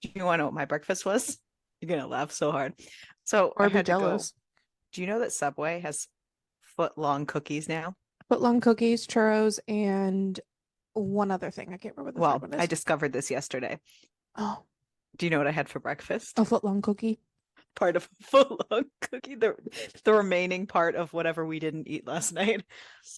Do you want to know what my breakfast was? You're gonna laugh so hard. So I Or be had to go. jealous. Do you know that Subway has foot long cookies now? Footlong cookies, churros, and one other thing. I can't remember what the third Well, one I is. discovered this yesterday. Oh, Do you know what I had for breakfast? a footlong cookie. Part of a foot long cookie, the remaining part of whatever we didn't eat last night.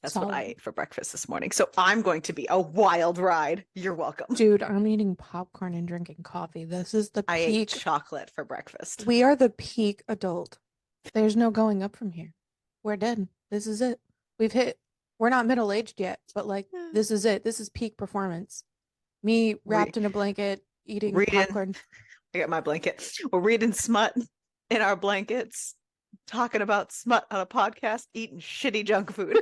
That's what I Solid. ate for breakfast this morning. So I'm going to be a wild ride. You're welcome. Dude, I'm eating popcorn and drinking coffee. This is the I ate peak. chocolate for breakfast. We are the peak adult. There's no going up from here. We're dead. This is it. We've hit, we're not middle aged yet, but like, this is it. This is peak performance. Me Re- wrapped in a blanket, eating reading, popcorn. I got my blanket. We're reading smut in our blankets, talking about smut on a podcast, eating shitty junk food.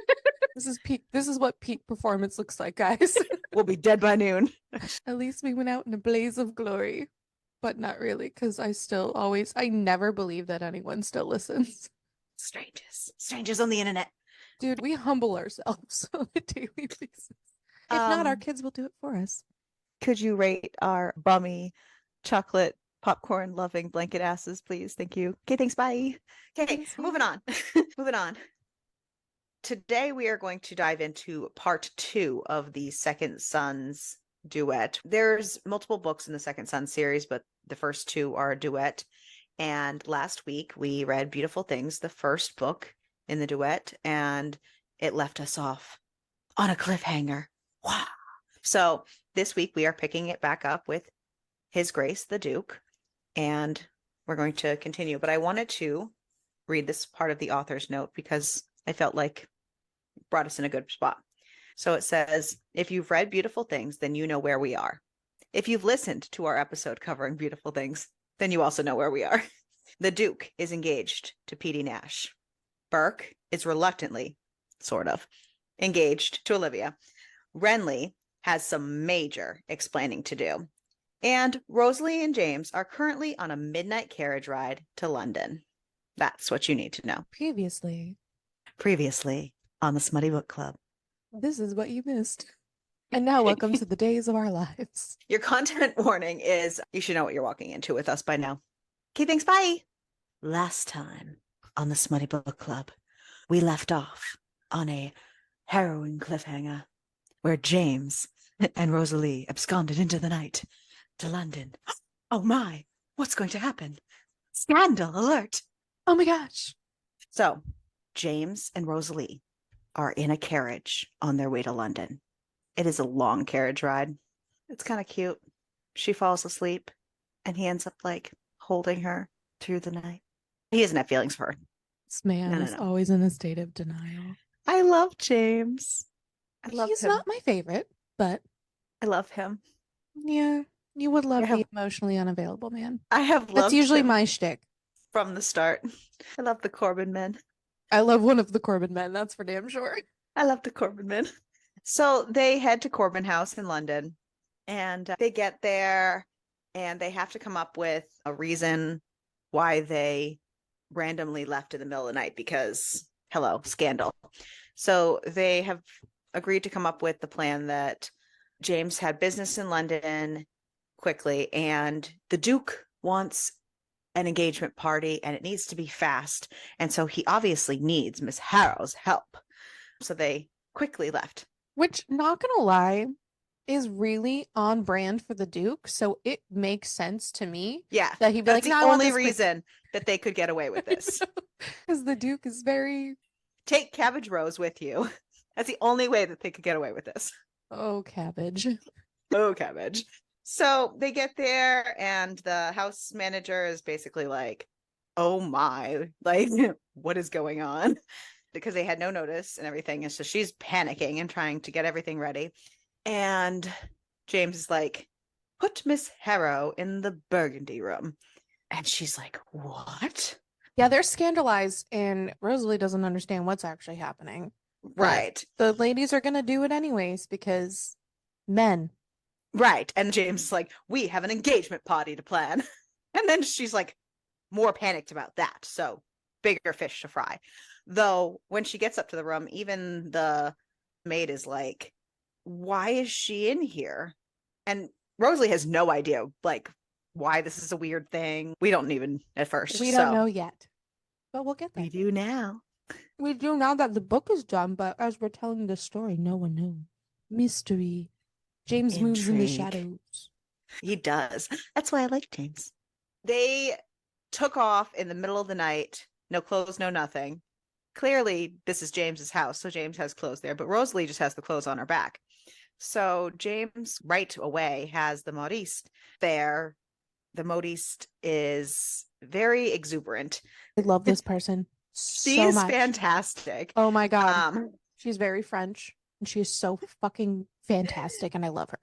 This is peak. This is what peak performance looks like, guys. We'll be dead by noon. At least we went out in a blaze of glory, but not really, because I never believe that anyone still listens. Strangers on the internet. Dude, we humble ourselves on a daily basis. If not, our Um, kids will do it for us. could you rate our bummy chocolate popcorn loving blanket asses, please? Thank you. Okay, thanks. Bye. Okay, Thanks. moving on. Moving on. Today we are going to dive into part two of the Second Sons duet. There's multiple books in the Second Son series, but the first two are a duet. And last week we read Beautiful Things, the first book in the duet, and it left us off on a cliffhanger. Wow. So this week we are picking it back up with His Grace the Duke, and we're going to continue. But I wanted to read this part of the author's note because I felt like it brought us in a good spot. So it says, if you've read Beautiful Things, then you know where we are. If you've listened to our episode covering Beautiful Things, then you also know where we are. The Duke is engaged to Petey Nash. Burke is reluctantly, sort of, engaged to Olivia. Renly has some major explaining to do. And Rosalie and James are currently on a midnight carriage ride to London. That's what you need to know. Previously, Previously on the Smutty Book Club. this is what you missed. And now, welcome to the days of our lives. Your content warning is you should know what you're walking into with us by now. Okay, thanks. Bye. Last time on the Smutty Book Club, we left off on a harrowing cliffhanger where James and Rosalie absconded into the night to London. Oh my, what's going to happen? Scandal alert. Oh my gosh. So, James and Rosalie are in a carriage on their way to London. It is a long carriage ride. It's kind of cute. She falls asleep and he ends up like holding her through the night. He doesn't have feelings for her. This man No, no, is no. always in a state of denial. I love James. I love He's him. not my favorite, but I love him. yeah, you would I love the have emotionally unavailable man. I have That's loved usually him my shtick. from the start. I love the Corbin men. I love one of the Corbin men, that's for damn sure. I love the Corbin men. So they head to Corbin House in London and they get there and they have to come up with a reason why they randomly left in the middle of the night because, hello, scandal. So they have agreed to come up with the plan that James had business in London quickly and the Duke wants an engagement party and it needs to be fast. And so he obviously needs Miss Harrow's help. So they quickly left. Which, not gonna lie, is really on brand for the Duke. So it makes sense to me Yeah, that he'd be that's like, the no, I want only this quick. reason that they could get away with this. Because the Duke is very, Take Cabbage Rose with you. That's the only way that they could get away with this. oh, cabbage. Oh, Cabbage. So they get there, and the house manager is basically like, oh my, like, what is going on? Because they had no notice and everything. And so she's panicking and trying to get everything ready. And James is like, put Miss Harrow in the burgundy room. And she's like, what? Yeah, they're scandalized, and Rosalie doesn't understand what's actually happening. But Right. the ladies are gonna do it anyways because men. Right. And James is like, we have an engagement party to plan. And then she's like, more panicked about that. So bigger fish to fry. Though when she gets up to the room, even the maid is like, why is she in here? And Rosalie has no idea, like, why this is a weird thing. We don't even at first. We So don't know yet, but we'll get there. we do now. We do now that the book is done, but as we're telling the story, no one knows. Mystery. James moves in the Intrigue. shadows. He does. That's why I like James. They took off in the middle of the night. No clothes, no nothing. Clearly, this is James's house, so James has clothes there, but Rosalie just has the clothes on her back. So James right away has the modiste there. The modiste is very exuberant. I love this person She so is much. fantastic. Oh my God. She's very French and she is so fucking fantastic and I love her.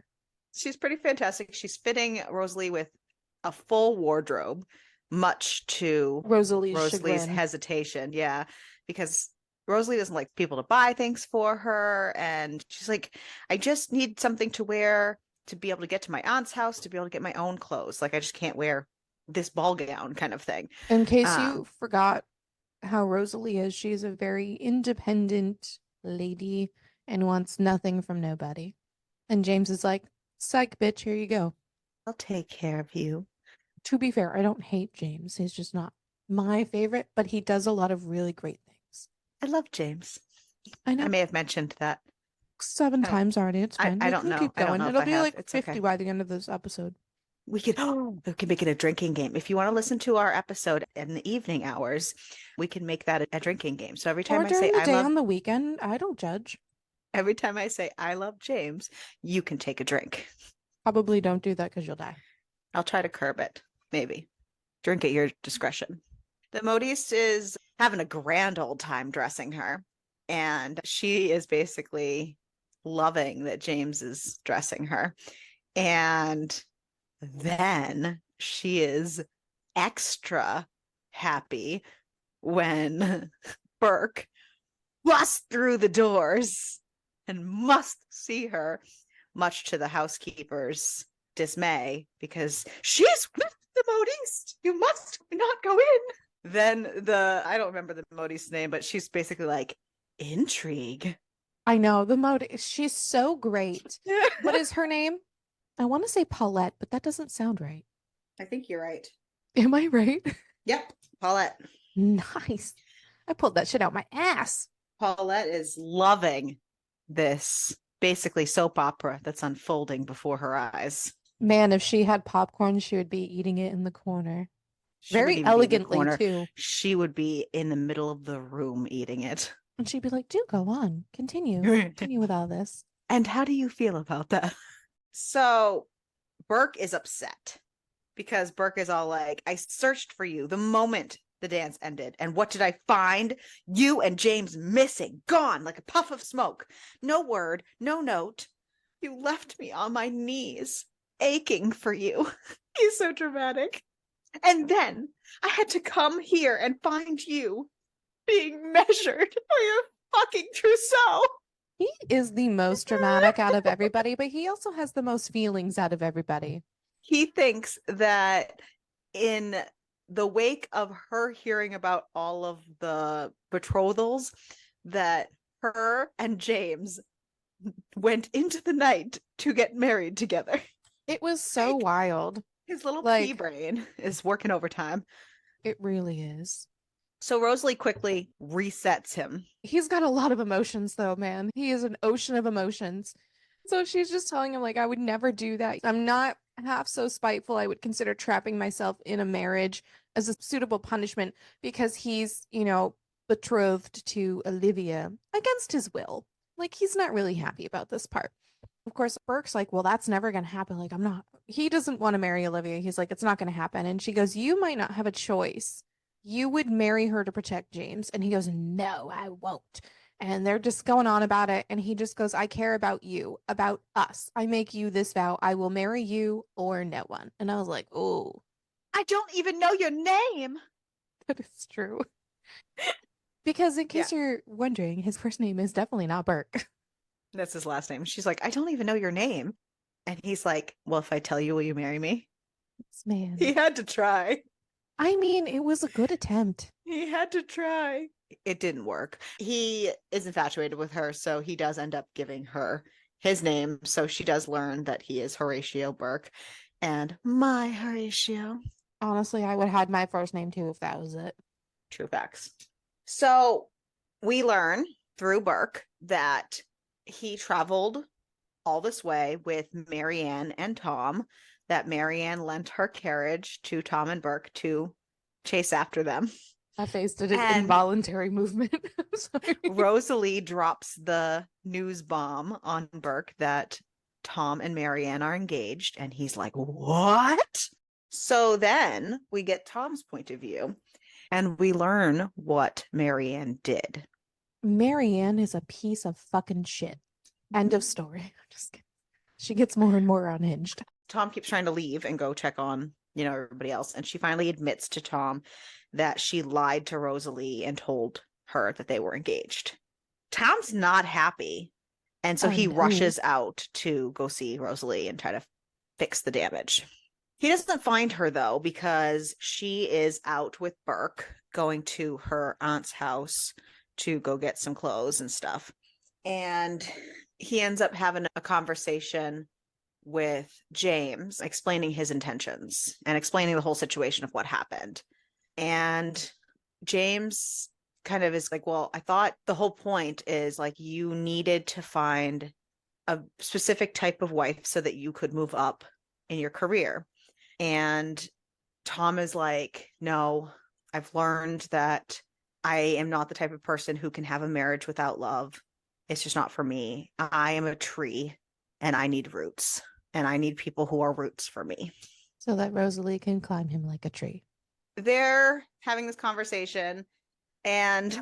She's pretty fantastic. She's fitting Rosalie with a full wardrobe, much to Rosalie's Rosalie's chagrin. hesitation. Yeah, because Rosalie doesn't like people to buy things for her. And she's like, I just need something to wear to be able to get to my aunt's house, to be able to get my own clothes. Like, I just can't wear this ball gown kind of thing. In case you forgot how Rosalie is, she's a very independent lady and wants nothing from nobody. And James is like, psych, bitch, here you go. I'll take care of you. To be fair, I don't hate James. He's just not my favorite, but he does a lot of really great things. I love James. I know. I may have mentioned that 7 times already. It's fine. I We don't can know. keep I don't going. know if It'll I be have. like It's 50 okay. by the end of this episode. We can make it a drinking game. If you want to listen to our episode in the evening hours, we can make that a drinking game. So every time Or I say during the I day love, on the weekend, I don't judge. every time I say I love James, you can take a drink. Probably don't do that because you'll die. I'll try to curb it. Maybe. Drink at your discretion. The modiste is having a grand old time dressing her. And she is basically loving that James is dressing her. And then she is extra happy when Burke busts through the doors and must see her, much to the housekeeper's dismay, because she's with the modiste. You must not go in. Then I don't remember the modiste's name, but she's basically like, intrigue. I know, the mode, she's so great. What is her name? I want to say Paulette, but that doesn't sound right. I think you're right. Am I right? Yep, Paulette. Nice. I pulled that shit out my ass. Paulette is loving this basically soap opera that's unfolding before her eyes. Man, if she had popcorn, she would be eating it in the corner. She wouldn't Very even be in the elegantly, corner. too. She would be in the middle of the room eating it. And she'd be like, do go on. Continue with all this. And how do you feel about that? So Burke is upset because Burke is all like, I searched for you the moment the dance ended. And what did I find? You and James missing, gone like a puff of smoke. No word, no note. You left me on my knees, aching for you. He's so dramatic. And then I had to come here and find you being measured for your fucking trousseau. He is the most dramatic out of everybody, but he also has the most feelings out of everybody. He thinks that in the wake of her hearing about all of the betrothals, that her and James went into the night to get married together. It was so wild. His little pea brain is working overtime. It really is. So Rosalie quickly resets him. He's got a lot of emotions though, man. He is an ocean of emotions. So she's just telling him, like, I would never do that. I'm not half so spiteful. I would consider trapping myself in a marriage as a suitable punishment because he's, betrothed to Olivia against his will. Like, he's not really happy about this part. Of course, Burke's like, well, that's never going to happen. Like, he doesn't want to marry Olivia. He's like, it's not going to happen. And she goes, you might not have a choice. You would marry her to protect James. And he goes, no, I won't. And they're just going on about it. And he just goes, I care about you, about us. I make you this vow. I will marry you or no one. And I was like, oh. I don't even know your name. That is true. Because in case you're wondering, his first name is definitely not Burke. That's his last name. She's like, I don't even know your name. And he's like, well, if I tell you, will you marry me? This man. He had to try. I mean, it was a good attempt. He had to try. It didn't work. He is infatuated with her, so he does end up giving her his name. So she does learn that he is Horatio Burke. and my Horatio. Honestly, I would have had my first name too if that was it. True facts. So we learn through Burke that he traveled all this way with Marianne and Tom, that Marianne lent her carriage to Tom and Burke to chase after them. My face did an And involuntary movement. I'm sorry. Rosalie drops the news bomb on Burke that Tom and Marianne are engaged, and he's like, "What?" So then we get Tom's point of view, and we learn what Marianne did. Marianne is a piece of fucking shit. End of story. I'm just kidding. She gets more and more unhinged. Tom keeps trying to leave and go check on, everybody else, and she finally admits to Tom that she lied to Rosalie and told her that they were engaged. Tom's not happy, and so he No. rushes out to go see Rosalie and try to fix the damage. He doesn't find her, though, because she is out with Burke going to her aunt's house to go get some clothes and stuff. And he ends up having a conversation with James, explaining his intentions and explaining the whole situation of what happened. And James kind of is like, well, I thought the whole point is like you needed to find a specific type of wife so that you could move up in your career. And Tom is like, no, I've learned that I am not the type of person who can have a marriage without love. It's just not for me. I am a tree and I need roots, and I need people who are roots for me. So that Rosalie can climb him like a tree. They're having this conversation, and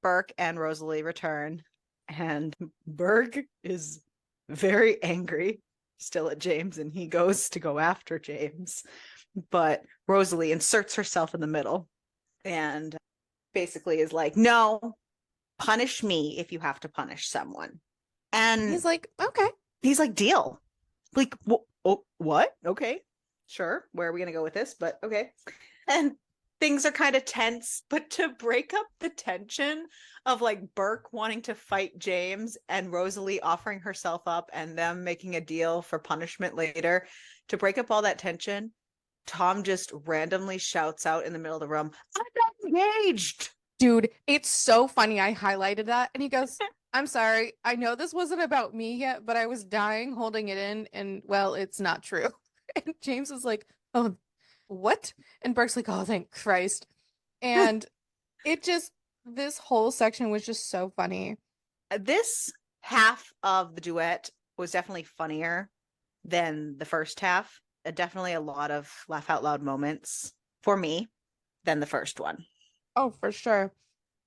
Burke and Rosalie return, and Burke is very angry still at James, and he goes to go after James, but Rosalie inserts herself in the middle and basically is like, no, punish me if you have to punish someone. And He's like, okay. he's like, deal. Like, what? Okay, sure. Where are we going to go with this? But okay. And things are kind of tense, but to break up the tension of like Burke wanting to fight James and Rosalie offering herself up and them making a deal for punishment later, to break up all that tension, Tom just randomly shouts out in the middle of the room, "I'm not engaged." Dude, it's so funny. I highlighted that. And he goes, I'm sorry. I know this wasn't about me yet, but I was dying holding it in. And well, it's not true. And James was like, oh, what? And Burke's like, oh, thank Christ. And this whole section was just so funny. This half of the duet was definitely funnier than the first half. Definitely a lot of laugh out loud moments for me than the first one. Oh, for sure.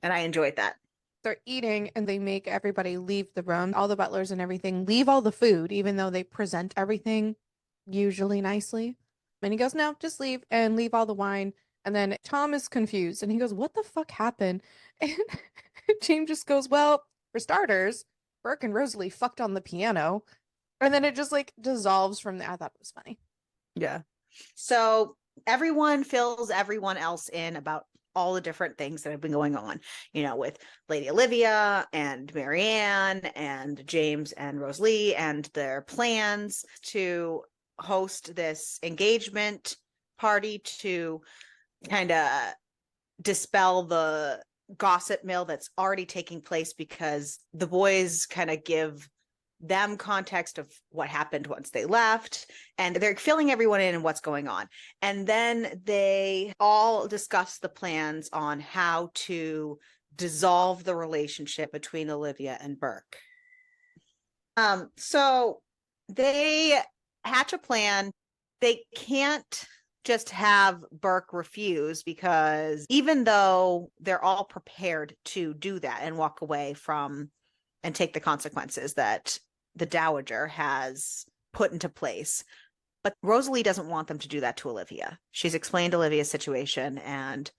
And I enjoyed that. They're eating and they make everybody leave the room. All the butlers and everything leave all the food, even though they present everything usually nicely. And he goes, no, just leave and leave all the wine. And then Tom is confused and he goes, what the fuck happened? And James just goes, well, for starters, Burke and Rosalie fucked on the piano. And then it just like dissolves from there. I thought it was funny. Yeah. So everyone fills everyone else in about all the different things that have been going on, with Lady Olivia and Marianne and James and Rosalie and their plans to host this engagement party to kind of dispel the gossip mill that's already taking place, because the boys kind of give them context of what happened once they left, and they're filling everyone in what's going on. And then they all discuss the plans on how to dissolve the relationship between Olivia and Burke. So they hatch a plan. They can't just have Burke refuse, because even though they're all prepared to do that and walk away from and take the consequences that the Dowager has put into place, but Rosalie doesn't want them to do that to Olivia. She's explained Olivia's situation and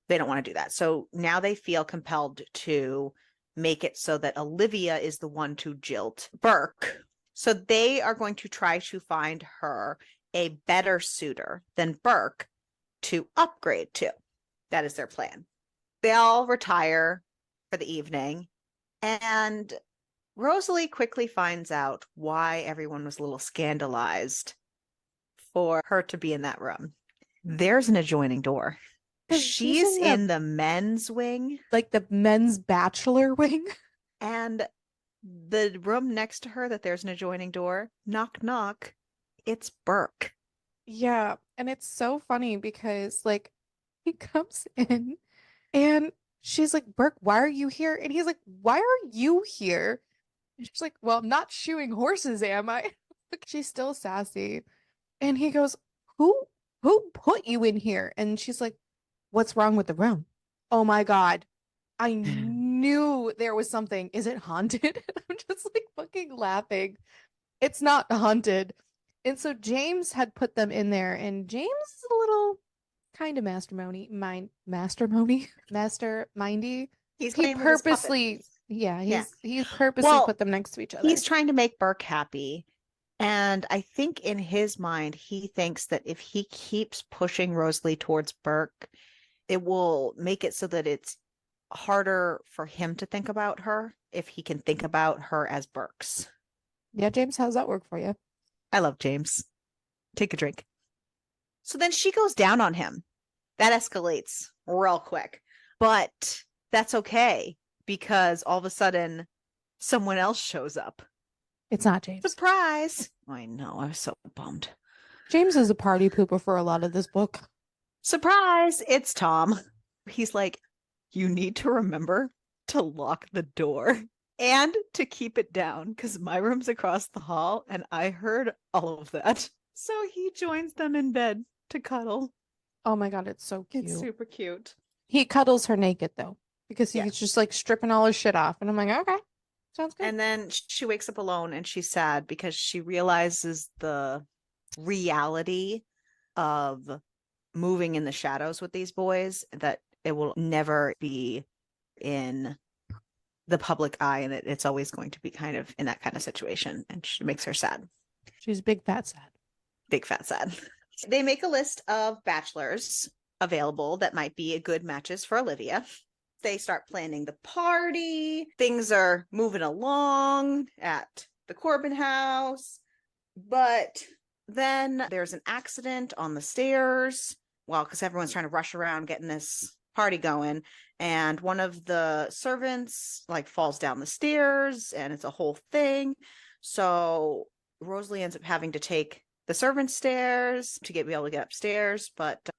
they don't want to do that. So now they feel compelled to make it so that Olivia is the one to jilt Burke. So they are going to try to find her a better suitor than Burke to upgrade to. That is their plan. They all retire for the evening, and Rosalie quickly finds out why everyone was a little scandalized for her to be in that room. There's an adjoining door. 'Cause she's She's in in the men's wing, like the men's bachelor wing. and the room next to her that there's an adjoining door. Knock, knock. It's Burke. Yeah, and it's so funny because like he comes in and she's like, "Burke, why are you here?" And he's like, "Why are you here?" And she's like, "Well, I'm not shoeing horses, am I?" Like, she's still sassy. And he goes, "Who put you in here?" And she's like, "What's wrong with the room?" Oh my God. I knew there was something. Is it haunted? I'm just like fucking laughing. It's not haunted. And so James had put them in there, and James is a little kind of mastermindy. He's He playing with his purposely, puppets. yeah, Yeah. he purposely Well, put them next to each he's other. trying to make Burke happy. And I think in his mind, he thinks that if he keeps pushing Rosalie towards Burke, it will make it so that it's harder for him to think about her if he can think about her as Burke's. Yeah, James, how's that work for you? I love James. Take a drink. So then she goes down on him. That escalates real quick. But that's okay because all of a sudden someone else shows up. It's not James. Surprise! I know, I was so bummed. James is a party pooper for a lot of this book. Surprise! It's Tom. He's like, you need to remember to lock the door and to keep it down because my room's across the hall and I heard all of that. So he joins them in bed to cuddle. Oh my God, it's so cute. It's super cute. He cuddles her naked though, because he's Yeah. just like stripping all his shit off. And I'm like, okay, sounds good. And then she wakes up alone and she's sad because she realizes the reality of moving in the shadows with these boys, that it will never be in the public eye and that it's always going to be kind of in that kind of situation. And she makes her sad. She's big fat sad. Big fat sad. They make a list of bachelors available that might be a good matches for Olivia. They start planning the party. Things are moving along at the Corbin house. But then there's an accident on the stairs. Well, because everyone's trying to rush around getting this party going. And one of the servants like falls down the stairs and it's a whole thing. So Rosalie ends up having to take the servants' stairs to be able to get upstairs. But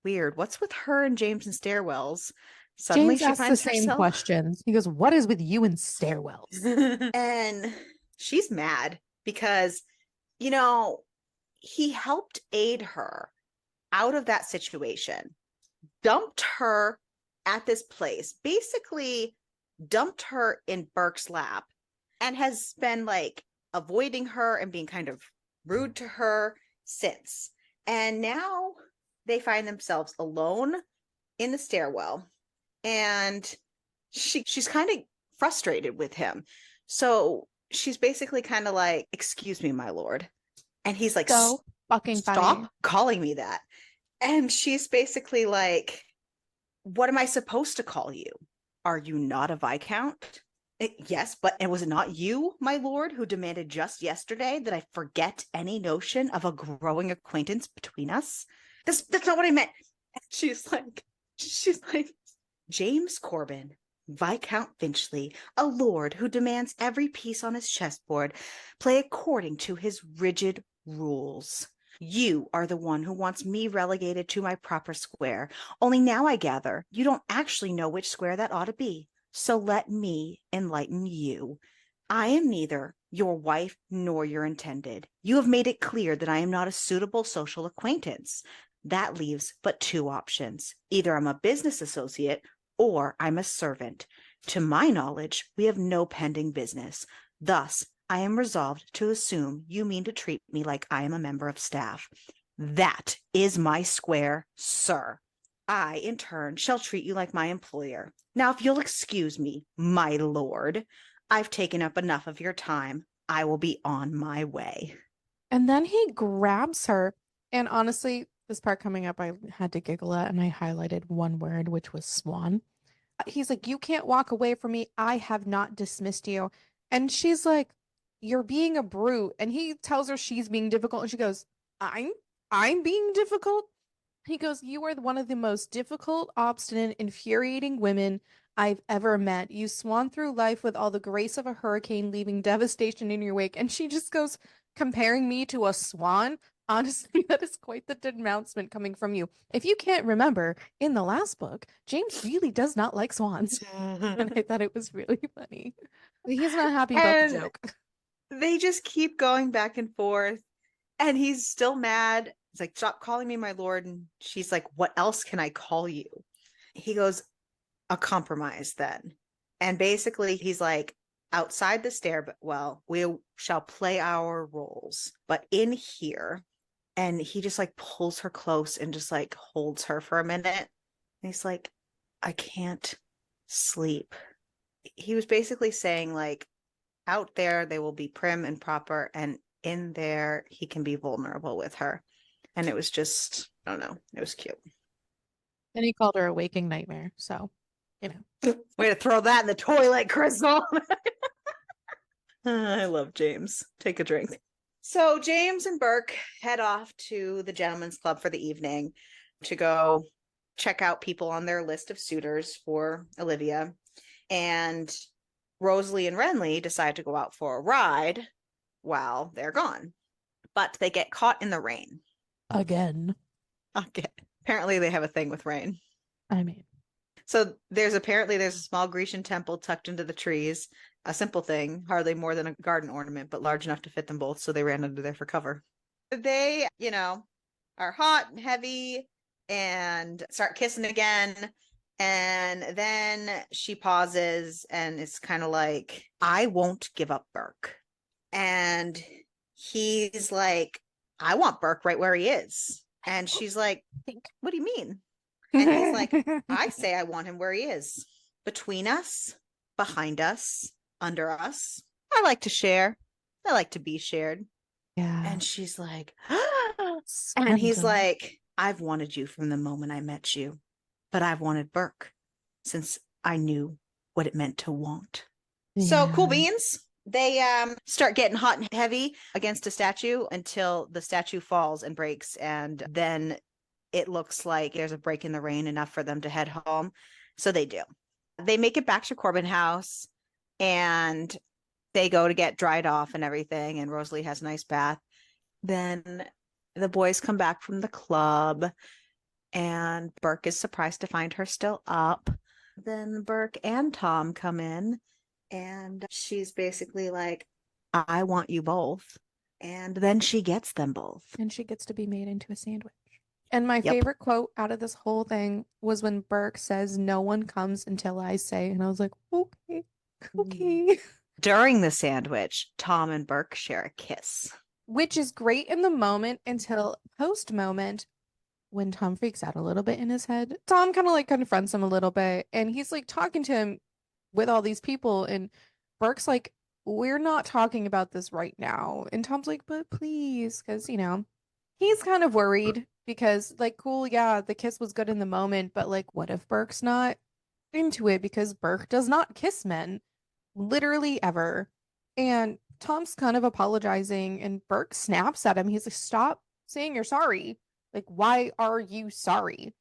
weird. What's with her and James and stairwells? Suddenly James she asks the finds same herself. questions. He goes, "What is with you and stairwells?" And she's mad because, you know, he helped aid her out of that situation, dumped her at this place, basically dumped her in Burke's lap, and has been like avoiding her and being kind of rude to her since. And now they find themselves alone in the stairwell, and she's kind of frustrated with him. So she's basically kind of like, "Excuse me, my lord." And he's like, So fucking "Stop funny. calling me that." And she's basically like, "What am I supposed to call you? Are you not a viscount?" Yes, but and was it not you, my lord, who demanded just yesterday that I forget any notion of a growing acquaintance between us? That's not what I meant. She's like, "James Corbin, Viscount Finchley, a lord who demands every piece on his chessboard play according to his rigid rules. You are the one who wants me relegated to my proper square. Only now I gather you don't actually know which square that ought to be. So let me enlighten you. I am neither your wife nor your intended. You have made it clear that I am not a suitable social acquaintance. That leaves but two options. Either I'm a business associate or I'm a servant. To my knowledge, we have no pending business. Thus, I am resolved to assume you mean to treat me like I am a member of staff. That is my square, sir. I, in turn, shall treat you like my employer. Now, if you'll excuse me, my lord, I've taken up enough of your time. I will be on my way." And then he grabs her. And honestly, this part coming up, I had to giggle at, and I highlighted one word, which was swan. He's like, "You can't walk away from me. I have not dismissed you." And she's like, "You're being a brute." And he tells her she's being difficult. And she goes, "I'm I'm being difficult. He goes, "You are one of the most difficult, obstinate, infuriating women I've ever met. You swan through life with all the grace of a hurricane, leaving devastation in your wake." And she just goes, comparing me to a swan. Honestly, that is quite the denouncement coming from you. If you can't remember, in the last book, James really does not like swans. And I thought it was really funny. He's not happy about the And joke. they just keep going back and forth, and he's still mad. He's like, "Stop calling me my lord." And she's like, "What else can I call you?" He goes, "A compromise then." And basically he's like, "Outside the stairwell, we shall play our roles, but in here," and he just like pulls her close and just like holds her for a minute. And he's like, "I can't sleep." He was basically saying, like, out there they will be prim and proper, and in there he can be vulnerable with her. And it was just, I don't know, it was cute. And he called her a waking nightmare. So, you know. Way to throw that in the toilet, Crystal. I love James. Take a drink. So James and Burke head off to the gentleman's club for the evening to go check out people on their list of suitors for Olivia. And Rosalie and Renly decide to go out for a ride while they're gone. But they get caught in the rain. Again. Okay. Apparently they have a thing with rain. I mean, So there's a small Grecian temple tucked into the trees. A simple thing, hardly more than a garden ornament, but large enough to fit them both. So they ran under there for cover. They, are hot and heavy and start kissing again. And then she pauses and it's kind of like, "I won't give up Burke." And he's like, "I want Burke right where he is." And she's like, "What do you mean?" And he's like, "I say I want him where he is. Between us, behind us, under us. I like to share. I like to be shared." Yeah. And she's like, and he's like, "I've wanted you from the moment I met you, but I've wanted Burke since I knew what it meant to want." So cool beans. They start getting hot and heavy against a statue until the statue falls and breaks. And then it looks like there's a break in the rain enough for them to head home. So they do. They make it back to Corbin House and they go to get dried off and everything. And Rosalie has a nice bath. Then the boys come back from the club and Burke is surprised to find her still up. Then Burke and Tom come in and she's basically like, "I want you both." And then she gets them both. And she gets to be made into a sandwich. And my Yep. favorite quote out of this whole thing was when Burke says, "No one comes until I say." And I was like, okay, okay. During the sandwich, Tom and Burke share a kiss. Which is great in the moment until post moment when Tom freaks out a little bit in his head. Tom kind of like confronts him a little bit and he's like talking to him with all these people. And Burke's like, "We're not talking about this right now." And Tom's like, "But please," because, he's kind of worried because, like, cool, yeah, the kiss was good in the moment, but like, what if Burke's not into it? Because Burke does not kiss men, literally ever. And Tom's kind of apologizing, and Burke snaps at him. He's like, "Stop saying you're sorry. Like, why are you sorry?"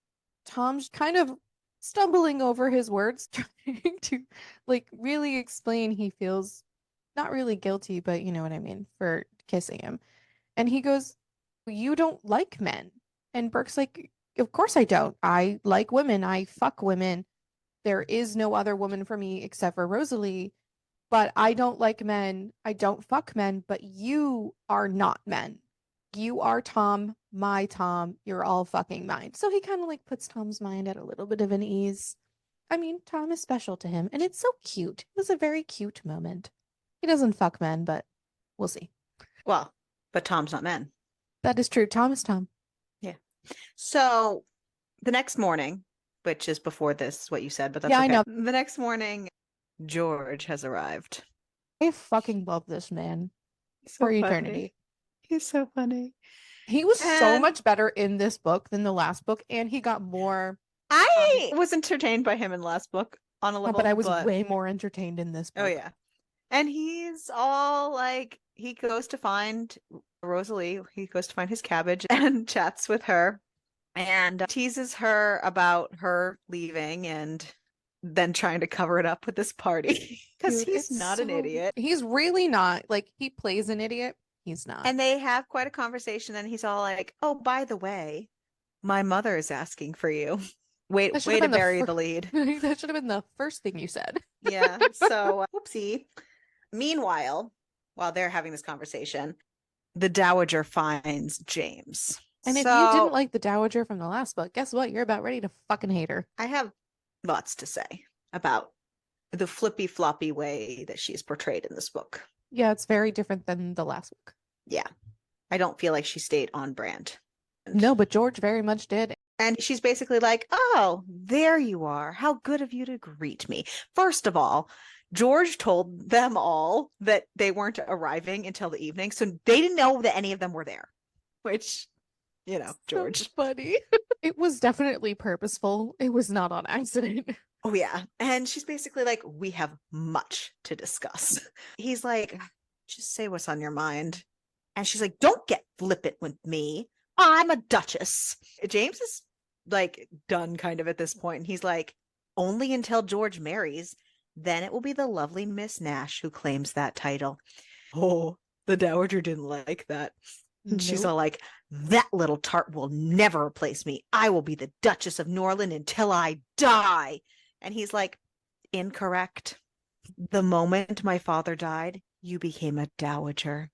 Tom's kind of stumbling over his words, trying to like really explain he feels not really guilty, but you know what I mean, for kissing him. And he goes, "You don't like men." And Burke's like, "Of course I don't. I like women. I fuck women. There is no other woman for me except for Rosalie. But I don't like men. I don't fuck men. But you are not men. You are Tom, my Tom. You're all fucking mine." So he kind of like puts Tom's mind at a little bit of an ease. I mean, Tom is special to him, and it's so cute. It was a very cute moment. He doesn't fuck men, but we'll see. Well, but Tom's not men. That is true. Tom is Tom. Yeah. So the next morning, which is before this, what you said, but that's Yeah, okay. I know. The next morning, George has arrived. I fucking love this man So for funny. eternity. He's so funny. He was so And much better in this book than the last book, and he got more. I was entertained by him in the last book on a level, But I was way more entertained in this oh book. yeah. And he's all like, he goes to find Rosalie. He goes to find his cabbage and chats with her and teases her about her leaving and then trying to cover it up with this party because Dude, he's it's not an so idiot. he's really not. Like he plays an idiot. He's not. And they have quite a conversation. And he's all like, "Oh, by the way, my mother is asking for you." That Wait, should way have to been the bury the lead. that should have been the first thing you said. Yeah. So, whoopsie. Meanwhile, while they're having this conversation, the Dowager finds James. And if you didn't So like the Dowager from the last book, guess what? You're about ready to fucking hate her. I have lots to say about the flippy floppy way that she's portrayed in this book. Yeah, it's very different than the last book. Yeah. I don't feel like she stayed on brand. No, but George very much did. And she's basically like, "Oh, there you are. How good of you to greet me." First of all, George told them all that they weren't arriving until the evening. So they didn't know that any of them were there, which, George. So funny. It was definitely purposeful. It was not on accident. Oh, yeah. And she's basically like, "We have much to discuss." He's like, "Just say what's on your mind." And she's like, "Don't get flippant with me. I'm a duchess." James is like done kind of at this point. And he's like, "Only until George marries, then it will be the lovely Miss Nash who claims that title." Oh, the Dowager didn't like that. And she's Nope. all like, "That little tart will never replace me. I will be the Duchess of Norland until I die." And he's like, "Incorrect. The moment my father died, you became a dowager."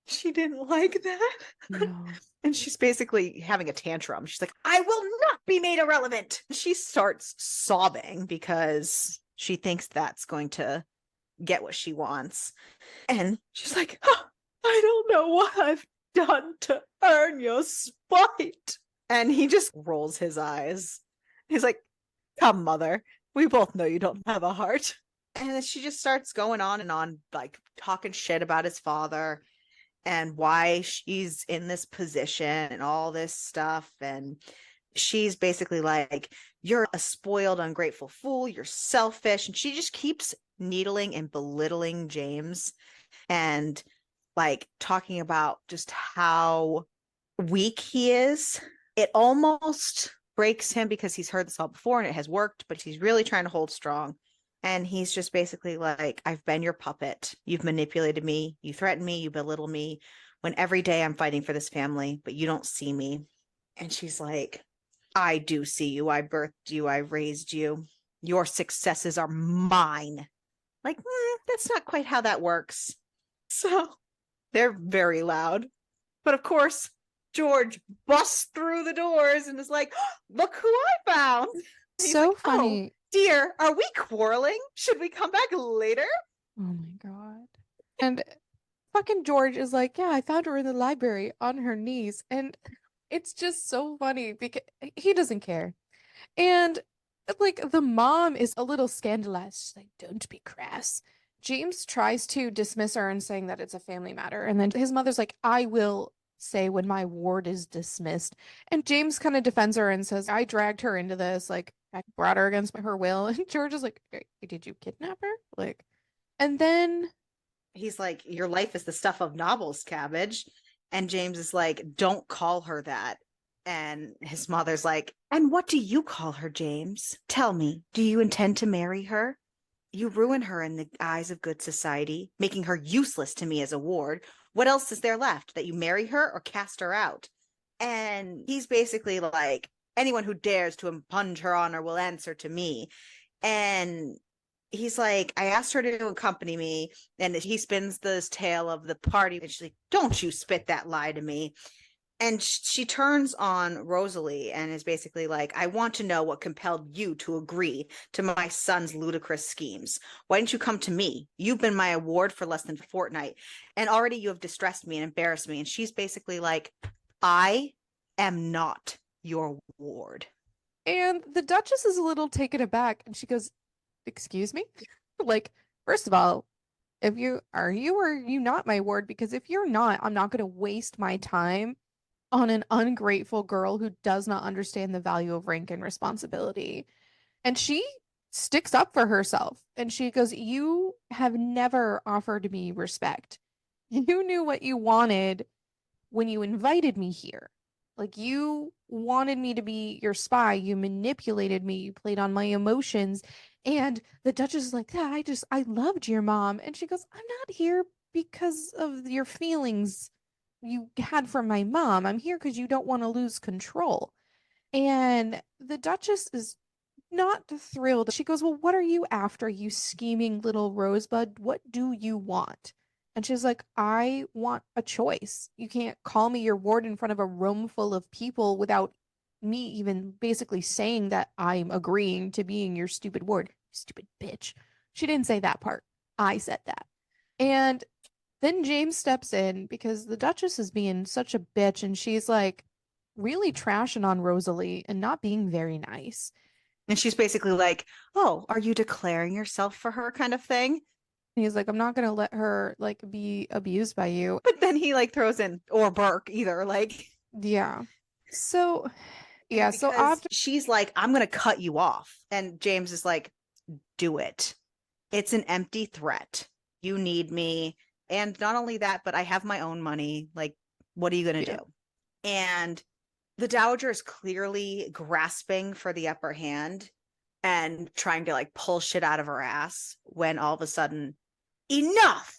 She didn't like that. No. And she's basically having a tantrum. She's like, "I will not be made irrelevant." She starts sobbing because she thinks that's going to get what she wants. And she's like, "Oh, I don't know what I've done to earn your spite." And he just rolls his eyes. He's like, "Come, mother. We both know you don't have a heart." And then she just starts going on and on, like talking shit about his father and why she's in this position and all this stuff. And she's basically like, "You're a spoiled, ungrateful fool. You're selfish." And she just keeps needling and belittling James and like talking about just how weak he is. It almost breaks him because he's heard this all before and it has worked, but he's really trying to hold strong. And he's just basically like, "I've been your puppet. You've manipulated me. You threaten me. You belittle me when every day I'm fighting for this family, but you don't see me." And she's like, "I do see you. I birthed you. I raised you. Your successes are mine." Like, that's not quite how that works. So they're very loud. But of course, George busts through the doors and is like, "Look who I found." And he's So like, "Oh, funny. dear, are we quarreling? Should we come back later?" Oh my God. And fucking George is like, yeah, I found her in the library on her knees. And it's just so funny because he doesn't care. And like the mom is a little scandalized. She's like, don't be crass. James tries to dismiss her and saying that it's a family matter. And then his mother's like, I will say when my ward is dismissed. And James kind of defends her and says, I dragged her into this. Like, I brought her against her will. And George is like, did you kidnap her? Like, and then He's like, "Your life is the stuff of novels, cabbage." And James is like, "Don't call her that." And his mother's like, "And what do you call her, James? Tell me, do you intend to marry her? You ruin her in the eyes of good society, making her useless to me as a ward. What else is there left? That you marry her or cast her out?" And he's basically like, "Anyone who dares to impugn her honor will answer to me." And he's like, "I asked her to accompany me." And he spins this tale of the party. And she's like, "Don't you spit that lie to me." And she turns on Rosalie and is basically like, "I want to know what compelled you to agree to my son's ludicrous schemes. Why didn't you come to me? You've been my award for less than a fortnight, and already you have distressed me and embarrassed me." And she's basically like, "I am not your ward." and the Duchess is a little taken aback and she goes, excuse me? Like, first of all, if you are you or are you not my ward? Because if you're not, I'm not going to waste my time on an ungrateful girl who does not understand the value of rank and responsibility. And she sticks up for herself and she goes, you have never offered me respect. You knew what you wanted when you invited me here. Like, you wanted me to be your spy. You manipulated me. You played on my emotions. And the Duchess is like, yeah, I loved your mom. And she goes, I'm not here because of your feelings you had for my mom. I'm here because you don't want to lose control. And the Duchess is not thrilled. She goes, well, what are you after, you scheming little rosebud? What do you want? And she's like, I want a choice. You can't call me your ward in front of a room full of people without me even basically saying that I'm agreeing to being your stupid ward. Stupid bitch. She didn't say that part. I said that. And then James steps in because the Duchess is being such a bitch and she's like really trashing on Rosalie and not being very nice. And she's basically like, oh, are you declaring yourself for her kind of thing? He's like, I'm not gonna let her like be abused by you. But then he like throws in, or Burke either, like, Yeah. So, and yeah, so because after she's like, I'm going to cut you off. And James is like, do it. It's an empty threat. You need me. And not only that, but I have my own money. Like, what are you going to yeah, do? And the Dowager is clearly grasping for the upper hand and trying to like pull shit out of her ass when all of a sudden, enough.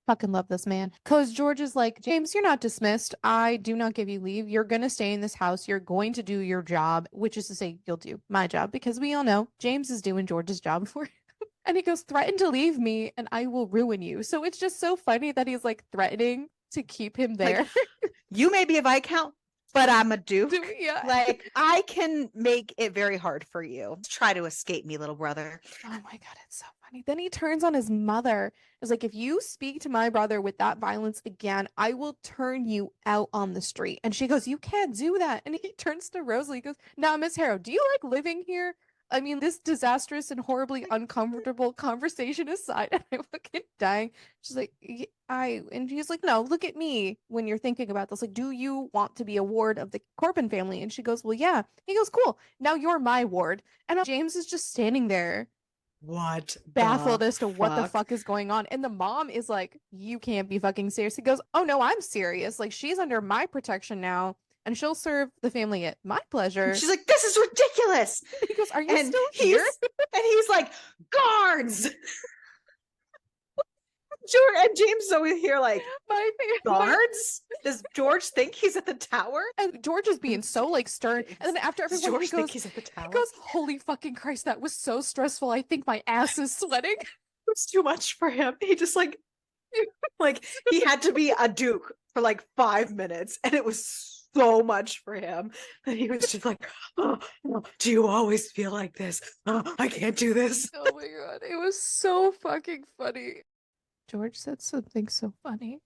fucking love this man. Because George is like, James, you're not dismissed. I do not give you leave. You're gonna stay in this house. You're going to do your job, which is to say, you'll do my job because we all know James is doing George's job for him. And he goes, threaten to leave me and I will ruin you. So it's just so funny that he's like threatening to keep him Like, there. you may be a Viscount, but I'm a Duke. Yeah. Like, I can make it very hard for you. Try to escape me, little brother. Oh my God, it's so funny. Then he turns on his mother. It's like, if you speak to my brother with that violence again, I will turn you out on the street. And she goes, you can't do that. And he turns to Rosalie. He goes, now, Miss Harrow, do you like living here? I mean, this disastrous and horribly uncomfortable conversation aside, and I'm fucking dying. She's like, and he's like, no, look at me when you're thinking about this. Like, do you want to be a ward of the Corbin family? And she goes, well, yeah. He goes, cool. Now you're my ward. And James is just standing there What baffled the as to what the fuck? fuck is going on. And the mom is like, you can't be fucking serious. He goes, oh no, I'm serious. Like, she's under my protection now, and she'll serve the family at my pleasure. She's like, this is ridiculous. He goes, are you And still here? he's like, guards. George and James is over here like, My guards? Does George think he's at the tower? And George is being so like stern. And then after Does everyone, George think he's at the he tower? goes, holy fucking Christ, that was so stressful. I think my ass is sweating. It's too much for him. He just like he had to be a Duke for like 5 minutes, and it was so much for him. And he was just like, oh, do you always feel like this? Oh, I can't do this. Oh my God, it was so fucking funny. George said something so funny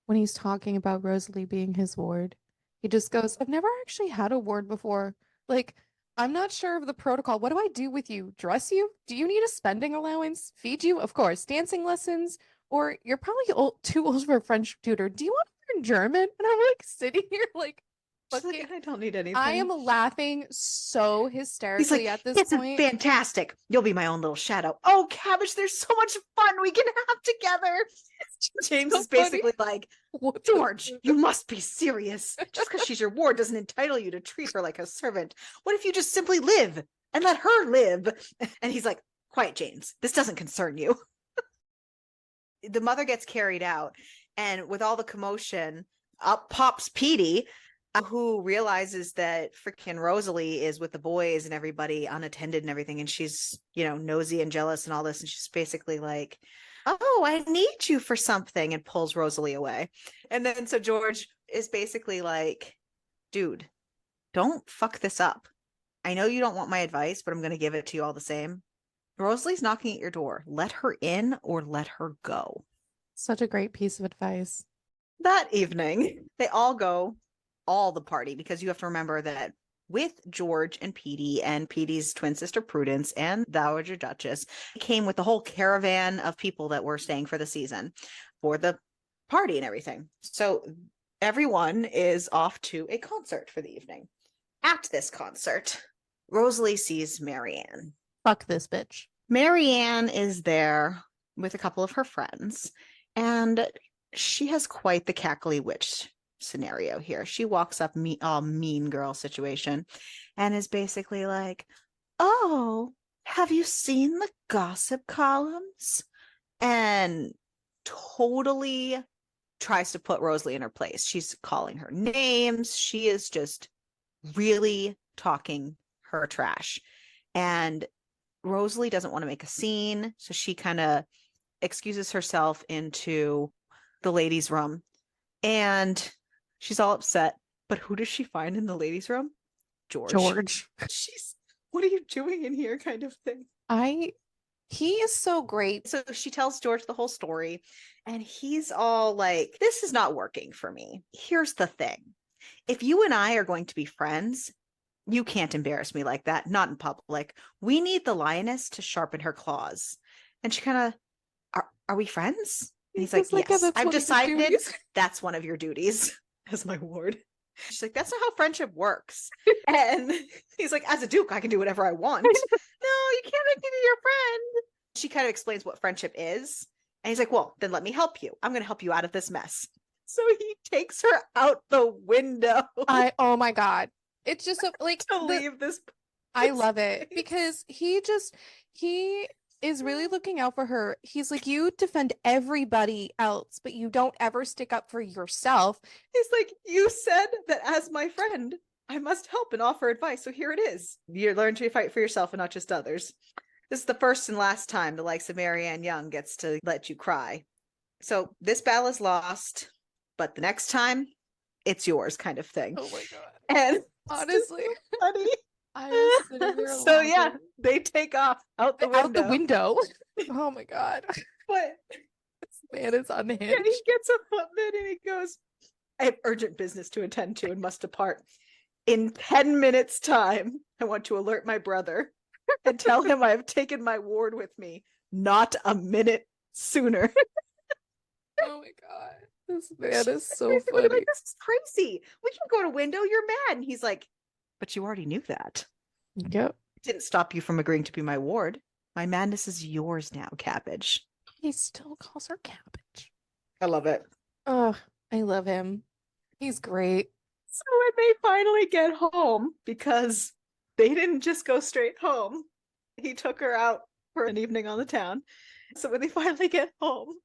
when he's talking about Rosalie being his ward. He just goes, I've never actually had a ward before. Like, I'm not sure of the protocol. What do I do with you? Dress you? Do you need a spending allowance? Feed you? Of course. Dancing lessons? Or you're probably too old for a French tutor. Do you want to learn German? And I'm like sitting here like, She's fucking, like, I don't need anything. I am laughing so He's hysterically like, at this this is point. fantastic. You'll be my own little shadow. Oh, Cabbage, there's so much fun we can have together. James So is basically like, What George, you must be serious. Just because she's your ward doesn't entitle you to treat her like a servant. What if you just simply live and let her live? And he's like, quiet, James. This doesn't concern you. The mother gets carried out, and with all the commotion, up pops Petey, who realizes that freaking Rosalie is with the boys and everybody unattended and everything, and she's, nosy and jealous and all this, and she's basically like, oh, I need you for something, and pulls Rosalie away. And then so George is basically like, dude, don't fuck this up. I know you don't want my advice, but I'm going to give it to you all the same. Rosalie's knocking at your door. Let her in or let her go. Such a great piece of advice. That evening, they all go, all the party, because you have to remember that with George and Petey's twin sister Prudence and Dowager Duchess came with the whole caravan of people that were staying for the season for the party and everything. So everyone is off to a concert for the evening. At this concert, Rosalie sees Marianne. Fuck this bitch. Marianne is there with a couple of her friends, and she has quite the cackly witch scenario here. She walks up all mean girl situation and is basically like, "Oh, have you seen the gossip columns?" And totally tries to put Rosalie in her place. She's calling her names. She is just really talking her trash. And Rosalie doesn't want to make a scene, so she kind of excuses herself into the ladies' room, and she's all upset. But who does she find in the ladies' room? George. She's, "What are you doing in here?" kind of thing. He is so great. So she tells George the whole story, and he's all like, "This is not working for me. Here's the thing. If you and I are going to be friends, you can't embarrass me like that, not in public. We need the lioness to sharpen her claws." And she kind of, are we friends? And he's like, "Yes, I've decided that's one of your duties as my ward." She's like, "That's not how friendship works." And he's like, "As a duke, I can do whatever I want." "No, you can't make me be your friend." She kind of explains what friendship is. And he's like, "Well, then let me help you. I'm going to help you out of this mess." So he takes her out the window. Oh my God. It's just like to leave this. I love it because he is really looking out for her. He's like, you defend everybody else, but you don't ever stick up for yourself. He's like, "You said that as my friend, I must help and offer advice. So here it is. You learn to fight for yourself and not just others." This is the first and last time the likes of Marianne Young gets to let you cry. So this battle is lost, but the next time, it's yours, kind of thing. Oh my God. And honestly, so funny. I was sitting there so laughing. yeah, they take off out the window. Out the window. Oh my God. But this man is unhinged. And he gets a footman and he goes, "I have urgent business to attend to and must depart. In 10 minutes' time, I want to alert my brother and tell him I have taken my ward with me, not a minute sooner." Oh my God. This man is so funny. Like, "This is crazy. We can go to window. You're mad." And he's like, "But you already knew that." Yep. "It didn't stop you from agreeing to be my ward. My madness is yours now, Cabbage." He still calls her Cabbage. I love it. Oh, I love him. He's great. So when they finally get home, because they didn't just go straight home, he took her out for an evening on the town. So when they finally get home,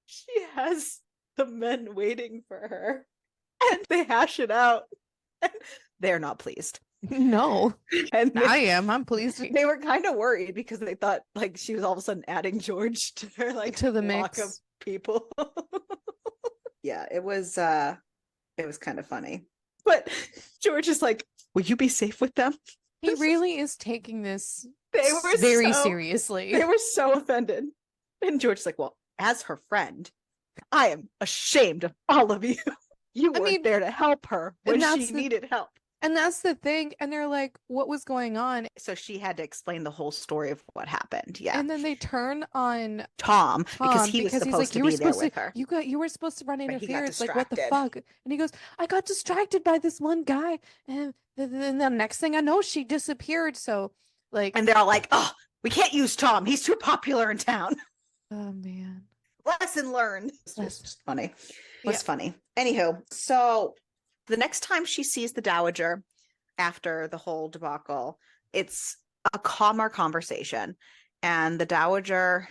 she has the men waiting for her, and they hash it out. And they're not pleased. No. And I'm pleased. They were kind of worried because they thought like she was all of a sudden adding George to their like to the flock mix of people. Yeah, it was kind of funny. But George is like, "Will you be safe with them?" He really is taking this They were very seriously. They were so offended. And George's like, "Well, as her friend, I am ashamed of all of you. You weren't there to help her when she needed help." And that's the thing. And they're like, "What was going on?" So she had to explain the whole story of what happened. Yeah. And then they turn on Tom because he was supposed like, to be there with her. You were supposed to run interference. Like, what the distracted. fuck? And he goes, "I got distracted by this one guy." And then the next thing I know, she disappeared. So like, and they're all like, "Oh, we can't use Tom. He's too popular in town." Oh man. Lesson learned. It's just funny. It was funny. Anywho, so the next time she sees the Dowager after the whole debacle, it's a calmer conversation. And the Dowager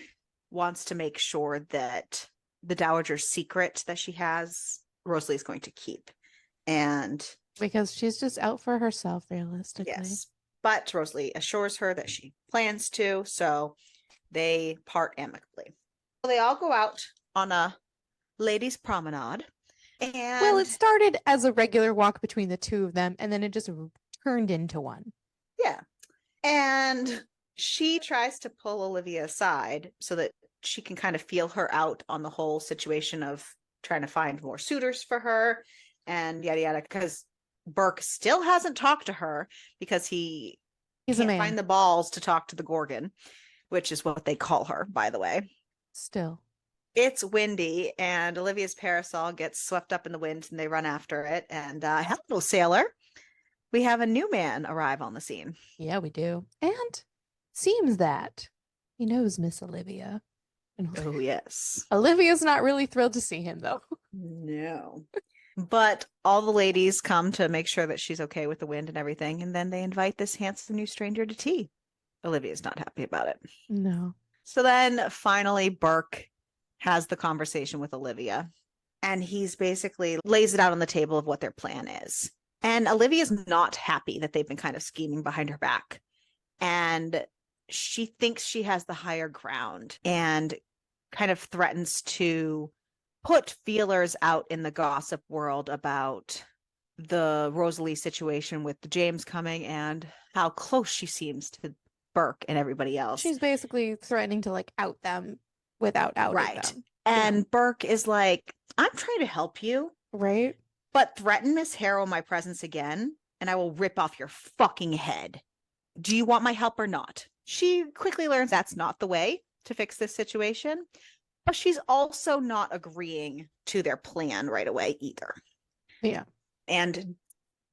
wants to make sure that the Dowager's secret that she has, Rosalie is going to keep. And because she's just out for herself, realistically. Yes. But Rosalie assures her that she plans to, so they part amicably. So they all go out on a ladies' promenade. And well, it started as a regular walk between the two of them, and then it just turned into one. Yeah. And she tries to pull Olivia aside so that she can kind of feel her out on the whole situation of trying to find more suitors for her and yada yada, because Burke still hasn't talked to her because he's can't find the balls to talk to the Gorgon, which is what they call her, by the way. Still. It's windy, and Olivia's parasol gets swept up in the wind, and they run after it. And hello, sailor. We have a new man arrive on the scene. Yeah, we do. And seems that he knows Miss Olivia. Oh, yes. Olivia's not really thrilled to see him, though. No. But all the ladies come to make sure that she's okay with the wind and everything, and then they invite this handsome new stranger to tea. Olivia's not happy about it. No. So then finally Burke has the conversation with Olivia, and he's basically lays it out on the table of what their plan is. And Olivia's not happy that they've been kind of scheming behind her back. And she thinks she has the higher ground and kind of threatens to put feelers out in the gossip world about the Rosalie situation with the James coming and how close she seems to Burke and everybody else. She's basically threatening to like out them without outing them. And Burke is like, I'm trying to help you. Right. But threaten Miss Harrow in my presence again, and I will rip off your fucking head. Do you want my help or not? She quickly learns that's not the way to fix this situation. But she's also not agreeing to their plan right away either. Yeah. And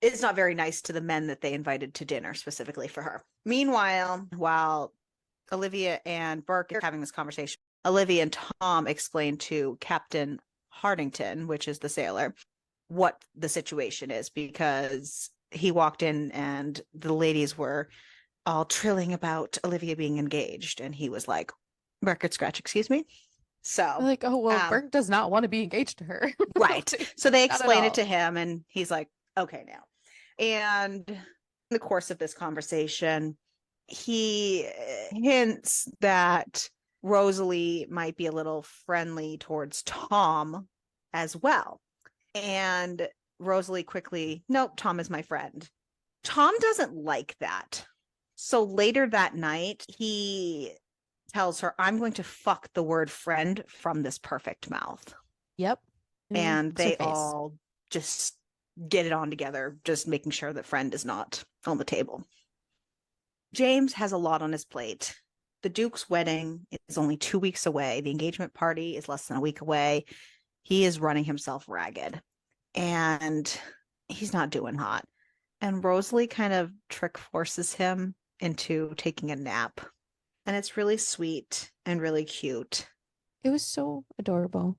it's not very nice to the men that they invited to dinner specifically for her. Meanwhile, while Olivia and Burke are having this conversation, Olivia and Tom explain to Captain Hartington, which is the sailor, what the situation is, because he walked in and the ladies were all trilling about Olivia being engaged. And he was like, record scratch, excuse me. So like, oh, well, Burke does not want to be engaged to her. Right. So they explain it to him and he's like, okay, now. And in the course of this conversation, he hints that Rosalie might be a little friendly towards Tom as well. And Rosalie quickly, nope, Tom is my friend. Tom doesn't like that. So later that night, he tells her, I'm going to fuck the word friend from this perfect mouth. Yep. And they all just get it on together, just making sure that friend is not on the table. James has a lot on his plate. The Duke's wedding is only 2 weeks away. The engagement party is less than a week away. He is running himself ragged. And he's not doing hot. And Rosalie kind of trick forces him into taking a nap. And it's really sweet and really cute. It was so adorable.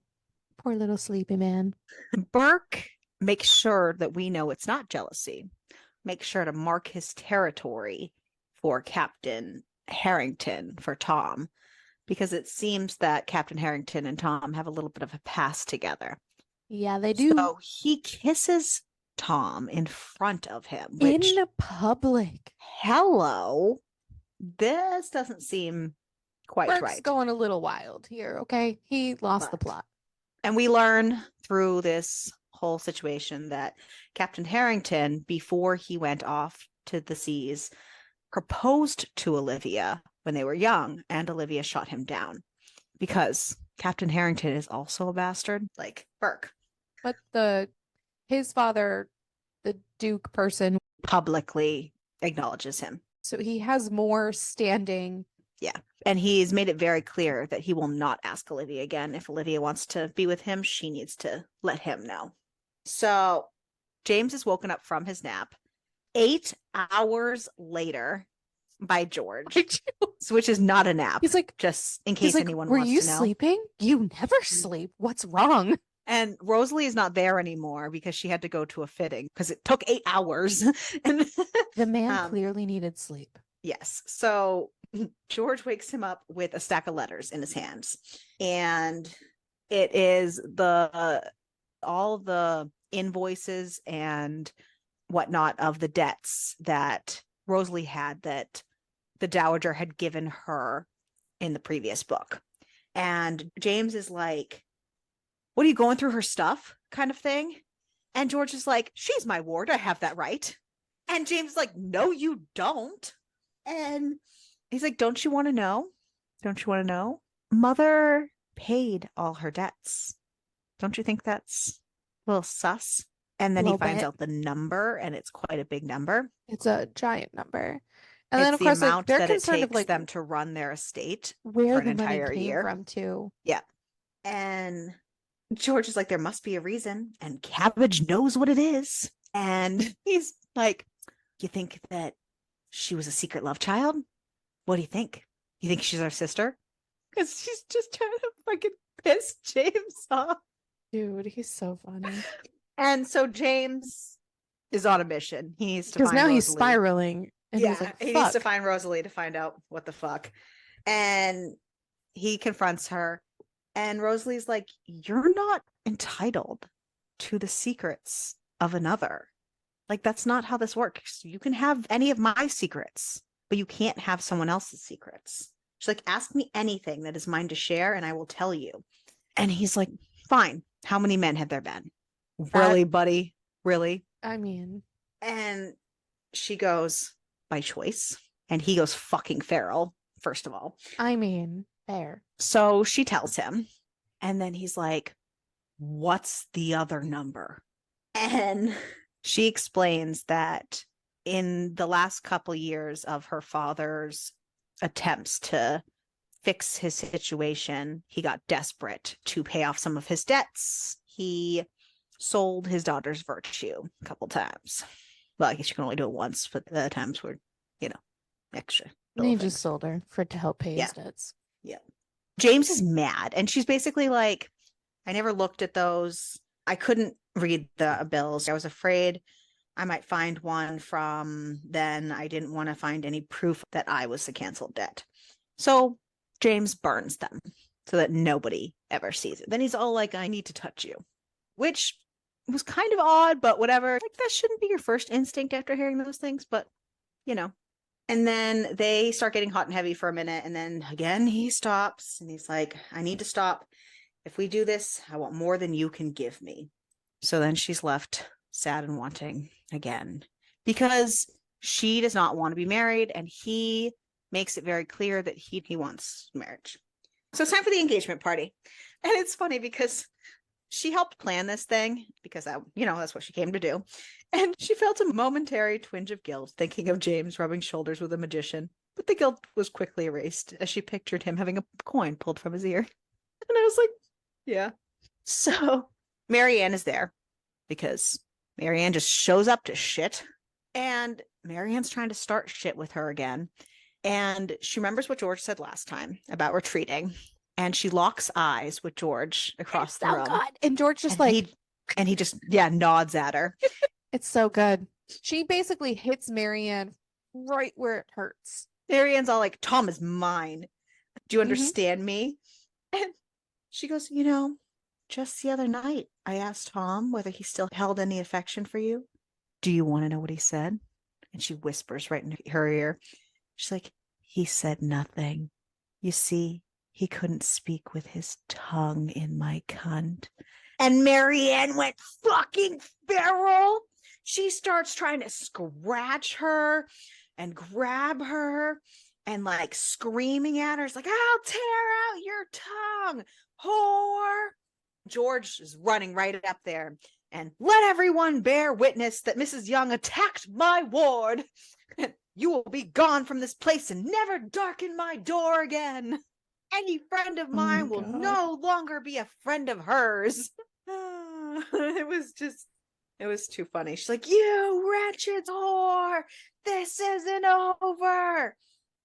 Poor little sleepy man. Burke makes sure that we know it's not jealousy. Make sure to mark his territory for Captain Harrington, for Tom, because it seems that Captain Harrington and Tom have a little bit of a past together. Yeah, they do. So he kisses Tom in front of him. Which, in public. Hello. This doesn't seem quite Burke's right. Going a little wild here, okay? He lost the plot. And we learn through this whole situation that Captain Harrington, before he went off to the seas, proposed to Olivia when they were young, and Olivia shot him down because Captain Harrington is also a bastard, like Burke. But his father, the Duke person, publicly acknowledges him. So he has more standing. Yeah. And he's made it very clear that he will not ask Olivia again. If Olivia wants to be with him, she needs to let him know. So James is woken up from his nap 8 hours later by George, which is not a nap. He's like, just in case anyone wants to know. Were you sleeping? You never sleep. What's wrong? And Rosalie is not there anymore because she had to go to a fitting because it took 8 hours. And the man clearly needed sleep. Yes. So George wakes him up with a stack of letters in his hands. And it is all the invoices and whatnot of the debts that Rosalie had that the Dowager had given her in the previous book. And James is like, what are you going through her stuff kind of thing? And George is like, she's my ward. I have that right. And James is like, no, you don't. And he's like, don't you want to know? Don't you want to know? Mother paid all her debts. Don't you think that's a little sus? And then he finds out the number, and it's quite a big number. It's a giant number. And it's then, of the course, amount they're that it concerned takes of, like, them to run their estate where for an the money entire came year. From, too. Yeah. And George is like, there must be a reason. And Cabbage knows what it is. And he's like, you think that she was a secret love child? What do you think? You think she's our sister? because she's just trying to fucking piss James off. Dude, he's so funny. And so James is on a mission. He needs to Because find now he's Rosalie. spiraling. And he's Yeah, like, he needs to fuck. find Rosalie to find out what the fuck. And he confronts her. And Rosalie's like, you're not entitled to the secrets of another. Like, that's not how this works. You can have any of my secrets, but you can't have someone else's secrets. She's like, ask me anything that is mine to share, and I will tell you. And he's like, fine. How many men have there been? Really, buddy? Really? I mean, And she goes, by choice. And he goes fucking feral, first of all. fair. So she tells him. And then he's like, what's the other number? And she explains that in the last couple years of her father's attempts to fix his situation, he got desperate to pay off some of his debts. He sold his daughter's virtue a couple times. Well, I guess you can only do it once, but the times were, extra. And he just sold her to help pay his debts. Yeah. James is mad, and she's basically like, I never looked at those. I couldn't read the bills. I was afraid I might find one from then. I didn't want to find any proof that I was the canceled debt. So James burns them so that nobody ever sees it. Then he's all like, I need to touch you, which was kind of odd, but whatever. Like, that shouldn't be your first instinct after hearing those things, but And then they start getting hot and heavy for a minute. And then again, he stops and he's like, I need to stop. If we do this, I want more than you can give me. So then she's left sad and wanting again because she does not want to be married. And he makes it very clear that he wants marriage. So it's time for the engagement party. And it's funny because she helped plan this thing because that's what she came to do. And she felt a momentary twinge of guilt thinking of James rubbing shoulders with a magician. But the guilt was quickly erased as she pictured him having a coin pulled from his ear. And I was like, yeah. So Marianne is there because Marianne just shows up to shit. And Marianne's trying to start shit with her again. And she remembers what George said last time about retreating. And she locks eyes with George across the room. God. And George just he just nods at her. It's so good. She basically hits Marianne right where it hurts. Marianne's all like, Tom is mine. Do you understand me? And she goes, just the other night, I asked Tom whether he still held any affection for you. Do you want to know what he said? And she whispers right in her ear. She's like, he said nothing. You see, he couldn't speak with his tongue in my cunt. And Marianne went fucking feral. She starts trying to scratch her and grab her and like screaming at her. It's like, I'll tear out your tongue, whore. George is running right up there and let everyone bear witness that Mrs. Young attacked my ward. You will be gone from this place and never darken my door again. Any friend of mine will no longer be a friend of hers. It was too funny. She's like, you wretched whore, this isn't over.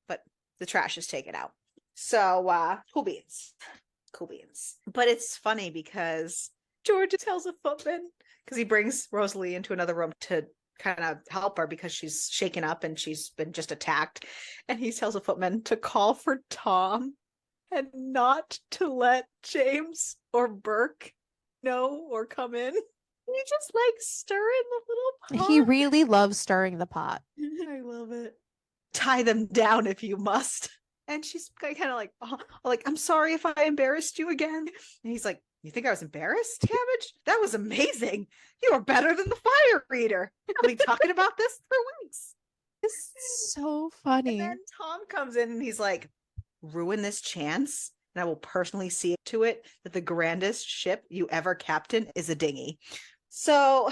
But the trash is taken out. So, cool beans. But it's funny because George tells a footman, because he brings Rosalie into another room to kind of help her because she's shaken up and she's been just attacked. And he tells a footman to call for Tom and not to let James or Burke know or come in. You just like stir in the little pot. He really loves stirring the pot. I love it. Tie them down if you must. And she's kind of like, I'm sorry if I embarrassed you again. And he's like, you think I was embarrassed, Cabbage? That was amazing. You are better than the fire eater. I'll be talking about this for weeks. This is so funny. And then Tom comes in and he's like, ruin this chance and I will personally see to it that the grandest ship you ever captain is a dinghy. So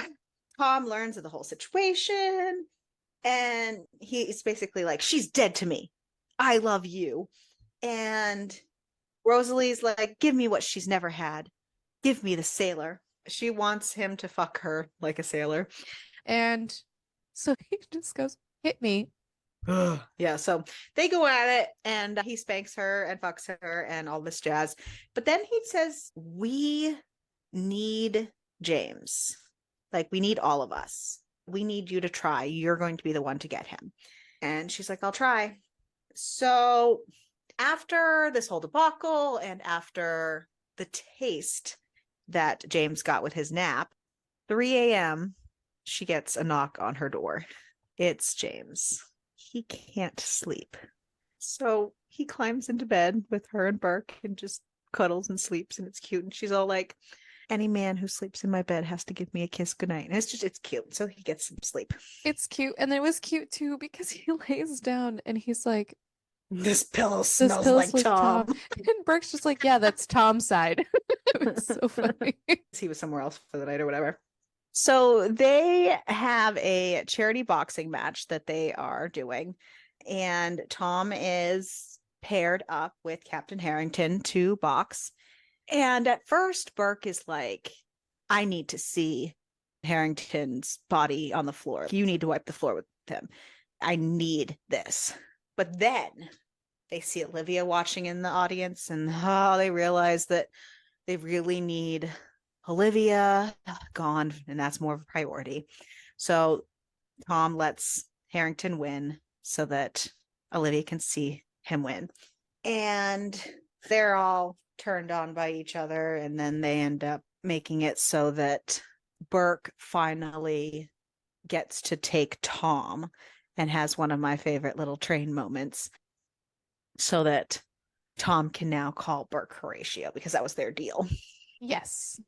Tom learns of the whole situation and he's basically like, she's dead to me. I love you. And Rosalie's like, give me what she's never had. Give me the sailor. She wants him to fuck her like a sailor. And so he just goes, hit me. Yeah, so they go at it and he spanks her and fucks her and all this jazz. But then he says, "We need James. Like, we need all of us. We need you to try. You're going to be the one to get him." And she's like, "I'll try." So after this whole debacle and after the taste that James got with his nap, 3 a.m., she gets a knock on her door. It's James. He can't sleep. So he climbs into bed with her and Burke and just cuddles and sleeps, and it's cute. And she's all like, "Any man who sleeps in my bed has to give me a kiss goodnight." And it's cute. So he gets some sleep. It's cute. And it was cute too because he lays down and he's like, "This pillow this smells pills like like Tom. Tom." And Burke's just like, yeah, that's Tom's side. It was so funny. He was somewhere else for the night or whatever. So they have a charity boxing match that they are doing, and Tom is paired up with Captain Harrington to box. And at first, Burke is like, "I need to see Harrington's body on the floor. You need to wipe the floor with him. I need this." But then they see Olivia watching in the audience, and they realize that they really need Olivia gone, and that's more of a priority. So Tom lets Harrington win so that Olivia can see him win. And they're all turned on by each other, and then they end up making it so that Burke finally gets to take Tom and has one of my favorite little train moments so that Tom can now call Burke Horatio, because that was their deal. Yes.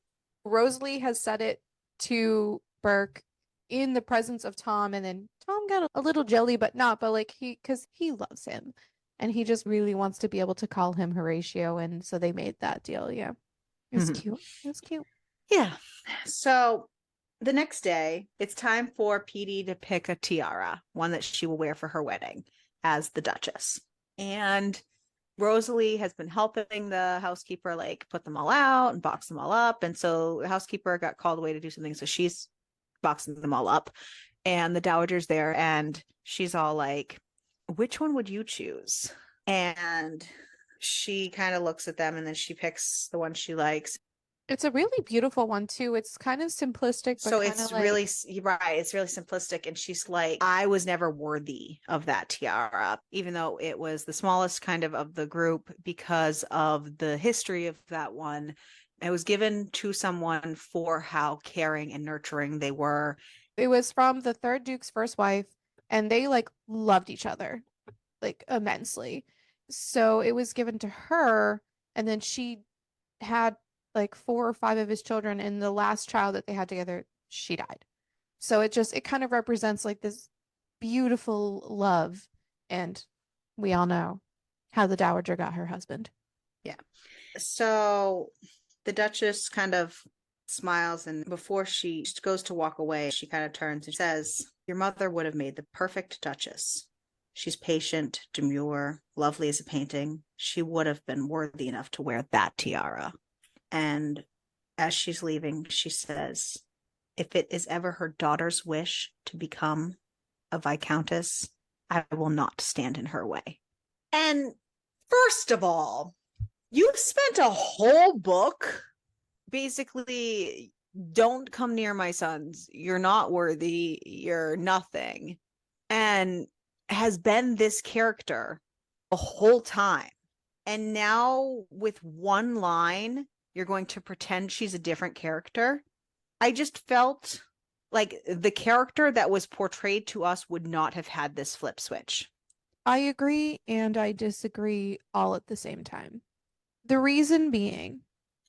Rosalie has said it to Burke in the presence of Tom, and then Tom got a little jelly, but not, but like because he loves him and he just really wants to be able to call him Horatio. And so they made that deal. Yeah. It was cute. It was cute. Yeah. So the next day, it's time for Petey to pick a tiara, one that she will wear for her wedding as the Duchess. And Rosalie has been helping the housekeeper like put them all out and box them all up. And so the housekeeper got called away to do something. So she's boxing them all up. And the dowager's there and she's all like, "Which one would you choose?" And she kind of looks at them and then she picks the one she likes. It's a really beautiful one too. It's kind of simplistic, but So kind it's of like really right. It's really simplistic. And she's like, "I was never worthy of that tiara, even though it was the smallest kind of the group because of the history of that one. It was given to someone for how caring and nurturing they were." it was from the third Duke's first wife, and they like loved each other like immensely. So it was given to her, and then she had like 4 or 5 of his children, and the last child that they had together, she died. So it kind of represents like this beautiful love, and we all know how the dowager got her husband. Yeah. So the Duchess kind of smiles, and before she goes to walk away, she kind of turns and says, "Your mother would have made the perfect Duchess. She's patient, demure, lovely as a painting. She would have been worthy enough to wear that tiara." And as she's leaving, she says, "If it is ever her daughter's wish to become a Viscountess, I will not stand in her way." And first of all, you've spent a whole book basically, "Don't come near my sons. You're not worthy. You're nothing." And has been this character the whole time. And now with one line, you're going to pretend she's a different character. I just felt like the character that was portrayed to us would not have had this flip switch. I agree and I disagree all at the same time. The reason being,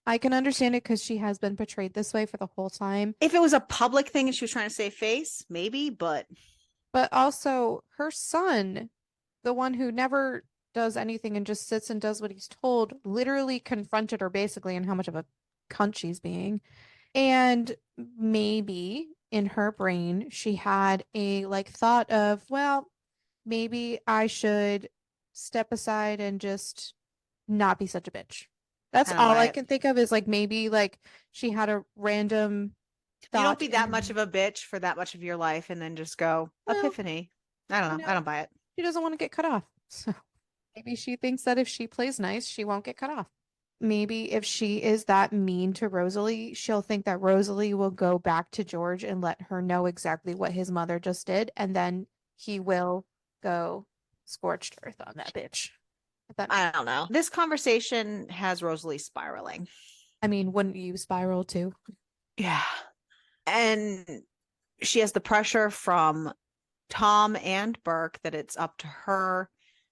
I can understand it because she has been portrayed this way for the whole time. If it was a public thing and she was trying to save face, maybe, but also her son, the one who never does anything and just sits and does what he's told, literally confronted her basically in how much of a cunt she's being. And maybe in her brain, she had a like thought of, well, maybe I should step aside and just not be such a bitch. That's I don't all buy I it. can think of is like maybe like she had a random You don't thought be in that her much of a bitch for that much of your life and then just go Well, epiphany. I don't know. I don't buy it. She doesn't want to get cut off. So maybe she thinks that if she plays nice, she won't get cut off. Maybe if she is that mean to Rosalie, she'll think that Rosalie will go back to George and let her know exactly what his mother just did, and then he will go scorched earth on that bitch. I don't know. This conversation has Rosalie spiraling. I mean, wouldn't you spiral too? Yeah. And she has the pressure from Tom and Burke that it's up to her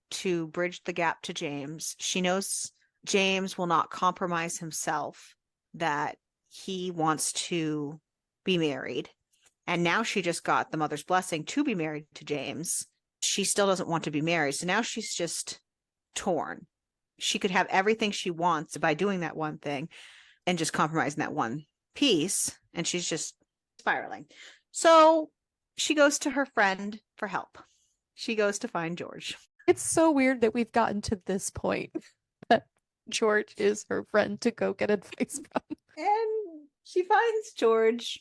to bridge the gap to James. She knows James will not compromise himself, that he wants to be married. And now she just got the mother's blessing to be married to James. She still doesn't want to be married. So now she's just torn. She could have everything she wants by doing that one thing and just compromising that one piece. And she's just spiraling. So she goes to her friend for help. She goes to find George. It's so weird that we've gotten to this point that George is her friend to go get advice from. And she finds George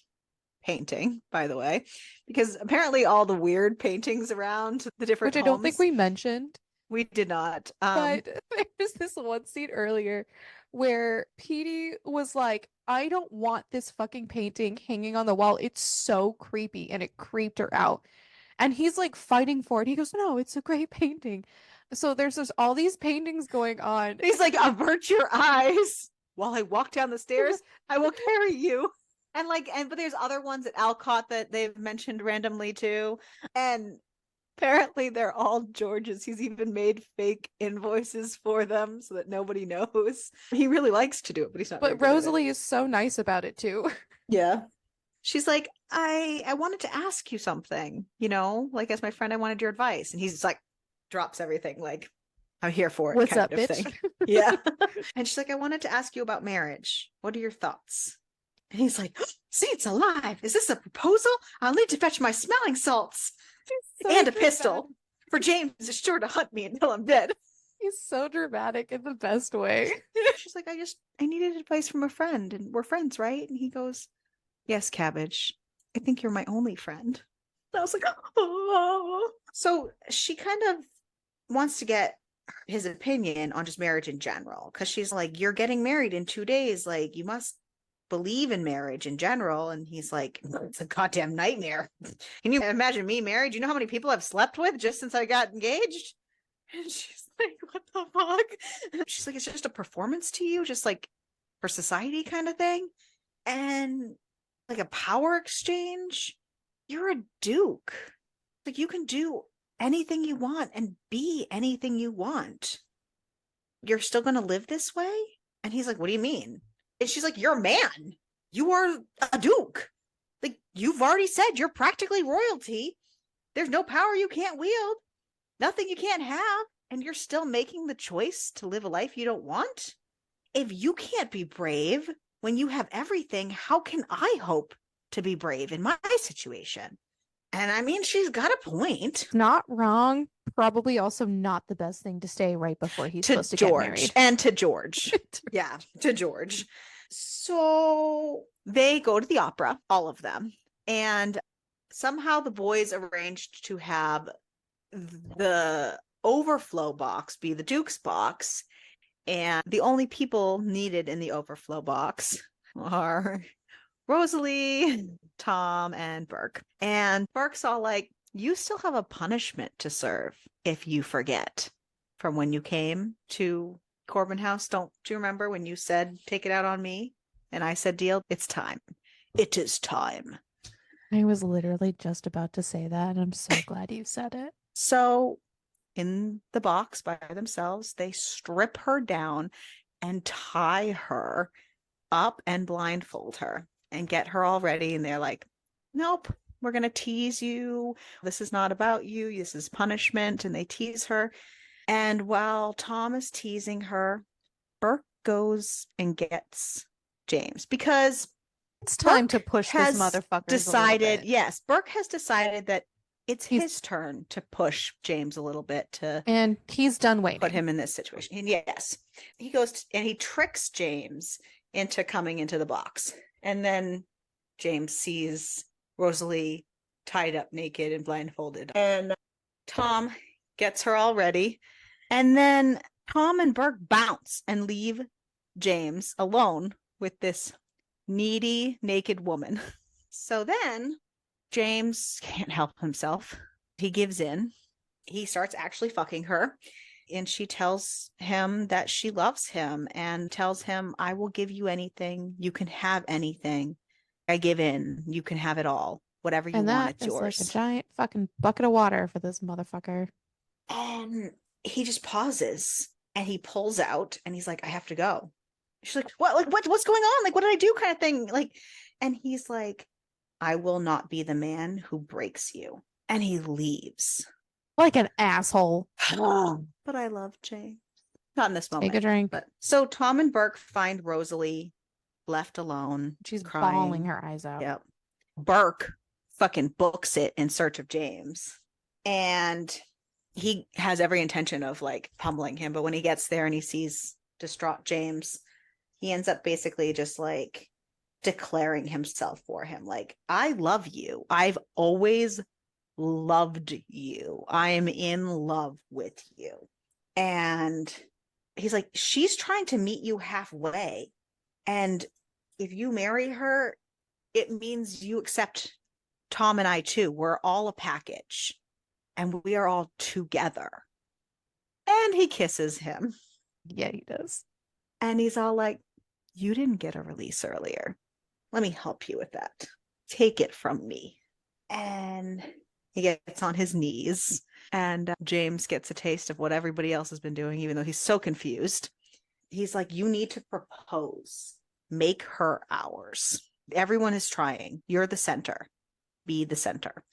painting, by the way, because apparently all the weird paintings around the different Which I don't think we mentioned. We did not. But there's this one scene earlier where Petey was like, I don't want this fucking painting hanging on the wall. It's so creepy, and it creeped her out. And he's like fighting for it. He goes, no, it's a great painting. So there's just all these paintings going on. He's like, avert your eyes while I walk down the stairs. I will carry you. And but there's other ones at Alcott that they've mentioned randomly too. And apparently they're all George's. He's even made fake invoices for them so that nobody knows. He really likes to do it, but he's not. But Rosalie is so nice about it too. Yeah. She's like, I wanted to ask you something, like as my friend, I wanted your advice. And he's like, drops everything, like, I'm here for it. What's kind up, of bitch? Thing. Yeah. And she's like, I wanted to ask you about marriage. What are your thoughts? And he's like, saints alive, is this a proposal? I'll need to fetch my smelling salts and a pistol, for James is sure to hunt me until I'm dead. He's so dramatic in the best way. She's like, I needed advice from a friend, and we're friends, right? And he goes, yes, Cabbage, I think you're my only friend. And I was like, oh. So she kind of wants to get his opinion on just marriage in general, because she's like, you're getting married in 2 days, like you must believe in marriage in general. And he's like, it's a goddamn nightmare. Can you imagine me married? You know how many people I've slept with just since I got engaged? And she's like, what the fuck? She's like, it's just a performance to you, just like for society kind of thing. And like a power exchange. You're a duke. Like you can do anything you want and be anything you want. You're still going to live this way? And he's like, what do you mean? And she's like, you're a man. You are a duke. Like, you've already said you're practically royalty. There's no power you can't wield, nothing you can't have, and you're still making the choice to live a life you don't want? If you can't be brave when you have everything, how can I hope to be brave in my situation? And I mean, she's got a point. Not wrong. Probably also not the best thing to say right before he's supposed to get married. And to George. Yeah, to George. So they go to the opera, all of them. And somehow the boys arranged to have the overflow box be the Duke's box. And the only people needed in the overflow box are Rosalie, Tom, and Burke. And Burke's all like, you still have a punishment to serve if you forget from when you came to Corbin House. Don't you remember when you said, take it out on me? And I said, deal, it's time. It is time. I was literally just about to say that, and I'm so glad you said it. So in the box by themselves, they strip her down and tie her up and blindfold her and get her all ready. And they're like, nope, we're going to tease you. This is not about you. This is punishment. And they tease her. And while Tom is teasing her, Burke goes and gets James, because it's time to push this motherfucker. Decided, yes, Burke has decided that it's his turn to push James a little bit, and he's done waiting. Put him in this situation. And yes, he goes and he tricks James into coming into the box. And then James sees Rosalie tied up naked and blindfolded. And Tom gets her all ready. And then Tom and Burke bounce and leave James alone with this needy, naked woman. So then James can't help himself. He gives in. He starts actually fucking her. And she tells him that she loves him and tells him, I will give you anything. You can have anything. I give in. You can have it all. Whatever you And want, that it's is like a yours. giant fucking bucket of water for this motherfucker. And he just pauses and he pulls out and he's like, I have to go. She's like, what? Like, what's going on? Like, what did I do? Kind of thing. Like, and he's like, I will not be the man who breaks you. And he leaves. Like an asshole. But I love Jay. Not in this Take a moment. drink. But so Tom and Burke find Rosalie left alone. She's crying. bawling her eyes out. Yep. Burke fucking books it in search of James. And he has every intention of like pummeling him. But when he gets there and he sees distraught James, he ends up basically just like declaring himself for him. Like, I love you. I've always loved you. I'm in love with you. And he's like, she's trying to meet you halfway. And if you marry her, it means you accept Tom and I too. We're all a package and we are all together. And he kisses him. Yeah, he does. And he's all like, you didn't get a release earlier. Let me help you with that. Take it from me. And he gets on his knees. And James gets a taste of what everybody else has been doing, even though he's so confused. He's like, you need to propose. Make her ours. Everyone is trying. You're the center. Be the center.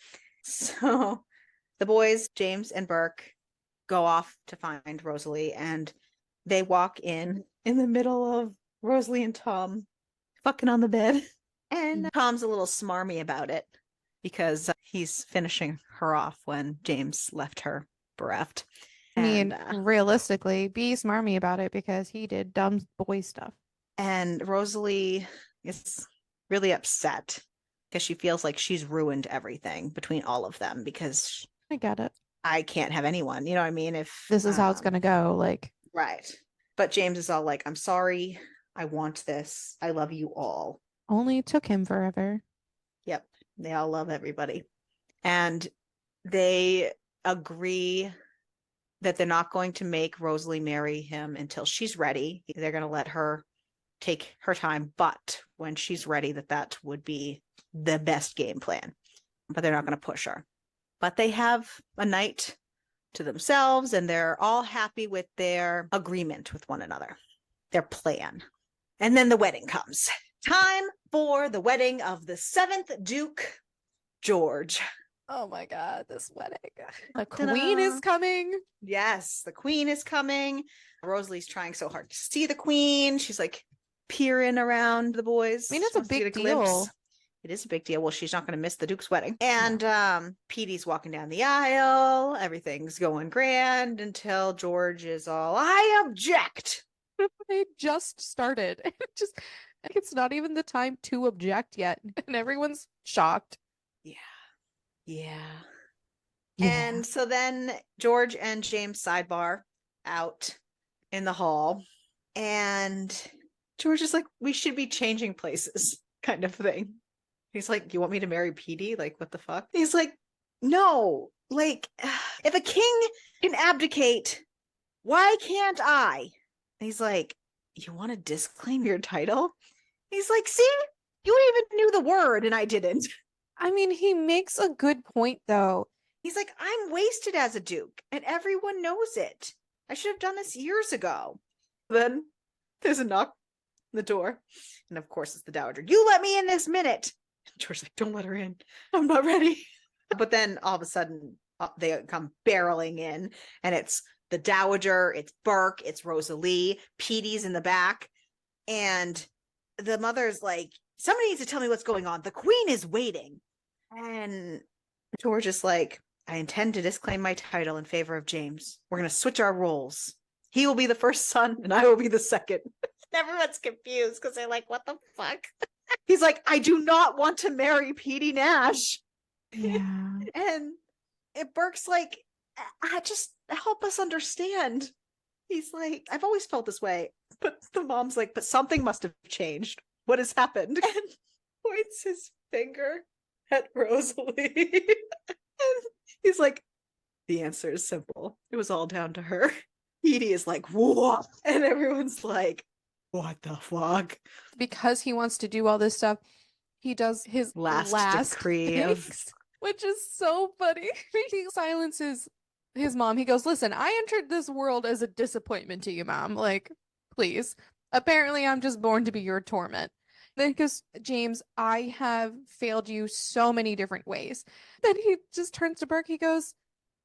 So the boys, James and Burke, go off to find Rosalie, and they walk in the middle of Rosalie and Tom fucking on the bed. And Tom's a little smarmy about it because he's finishing her off when James left her bereft. I mean, realistically, be smarmy about it because he did dumb boy stuff. And Rosalie is really upset because she feels like she's ruined everything between all of them because I get it. I can't have anyone. You know what I mean? If this is how it's going to go, like. Right. But James is all like, I'm sorry. I want this. I love you all. Only took him forever. Yep. They all love everybody. And they agree that they're not going to make Rosalie marry him until she's ready. They're going to let her take her time, but when she's ready, that would be the best game plan. But they're not going to push her. But they have a night to themselves, and they're all happy with their agreement with one another, their plan. And then the wedding comes. Time for the wedding of the 7th Duke, George. Oh my God, this wedding. The queen is coming. Yes, the queen is coming. Rosalie's trying so hard to see the queen. She's like peering around the boys. I mean, it's a big deal. It is a big deal. Well, she's not going to miss the Duke's wedding. And Petey's walking down the aisle. Everything's going grand until George is all, I object. They just started. It's not even the time to object yet. And everyone's shocked. Yeah. And so then George and James sidebar out in the hall. And George is like, we should be changing places, kind of thing. He's like, you want me to marry Petey? Like, what the fuck? He's like, no. Like, if a king can abdicate, why can't I? And he's like, you want to disclaim your title? He's like, see, you even knew the word and I didn't. I mean, he makes a good point, though. He's like, I'm wasted as a duke, and everyone knows it. I should have done this years ago. Then there's a knock on the door, and of course it's the dowager. You let me in this minute. George's like, don't let her in. I'm not ready. But then all of a sudden, they come barreling in, and it's the dowager, it's Burke, it's Rosalie, Petey's in the back, and the mother's like, somebody needs to tell me what's going on. The queen is waiting. And George is like, I intend to disclaim my title in favor of James. We're going to switch our roles. He will be the first son and I will be the second. Everyone's confused because they're like, what the fuck? He's like, I do not want to marry Petey Nash. Yeah. And Burke's like, I just help us understand. He's like, I've always felt this way. But the mom's like, but something must have changed. What has happened? And points his finger at Rosalie. And he's like, the answer is simple. It was all down to her. Edie is like, what? And everyone's like, what the fuck? Because he wants to do all this stuff, he does his Last last decree of things, which is so funny. He silences his mom. He goes, listen, I entered this world as a disappointment to you, mom. Like, please. Apparently, I'm just born to be your torment. Then he goes, James, I have failed you so many different ways. Then he just turns to Burke. He goes,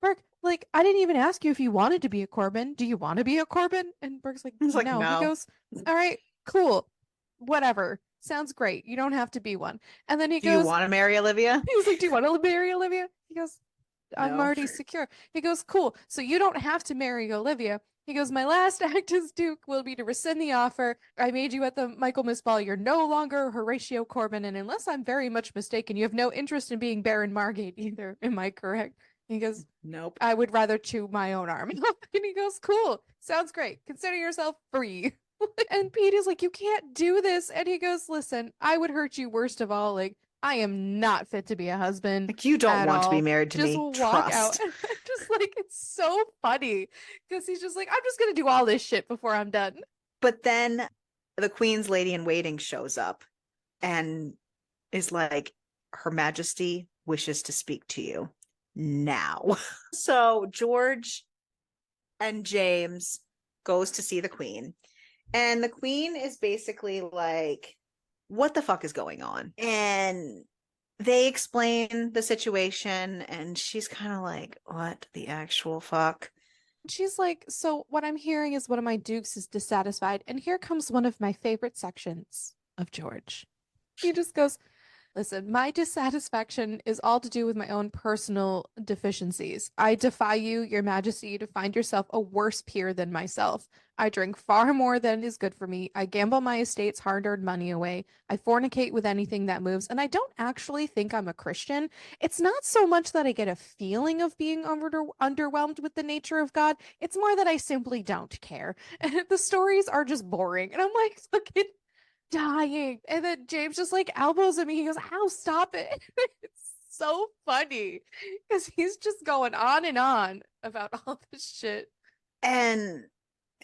Burke, like, I didn't even ask you if you wanted to be a Corbin. Do you want to be a Corbin? And Burke's like, He's like, no. He no. goes, all right, cool. Whatever. Sounds great. You don't have to be one. And then he Do you goes, want to marry Olivia? he was like, do you want to marry Olivia? He goes, I'm No. already secure. He goes, cool. So you don't have to marry Olivia. He goes, my last act as Duke will be to rescind the offer. I made you at the Michaelmas ball. You're no longer Horatio Corbin. And unless I'm very much mistaken, you have no interest in being Baron Margate either. Am I correct? He goes, Nope. I would rather chew my own arm. And he goes, cool. Sounds great. Consider yourself free. And Pete is like, you can't do this. And he goes, listen, I would hurt you worst of all. Like, I am not fit to be a husband Like, you don't at want to be all. married to Just me. walk out. Trust. And I'm just like, it's so funny because he's just like, I'm just gonna do all this shit before I'm done. But then the Queen's lady in waiting shows up and is like, Her Majesty wishes to speak to you now. So George and James goes to see the Queen. And the Queen is basically like, what the fuck is going on? And they explain the situation, and she's kind of like, what the actual fuck? She's like, so what I'm hearing is one of my dukes is dissatisfied, and here comes one of my favorite sections of George. He just goes, listen, my dissatisfaction is all to do with my own personal deficiencies. I defy you, your majesty, to find yourself a worse peer than myself. I drink far more than is good for me. I gamble my estate's hard-earned money away. I fornicate with anything that moves, and I don't actually think I'm a Christian. It's not so much that I get a feeling of being underwhelmed with the nature of God. It's more that I simply don't care. And the stories are just boring. And I'm like, fucking dying. And then James just like elbows him. He goes, ow, stop it. It's so funny because he's just going on about all this shit. And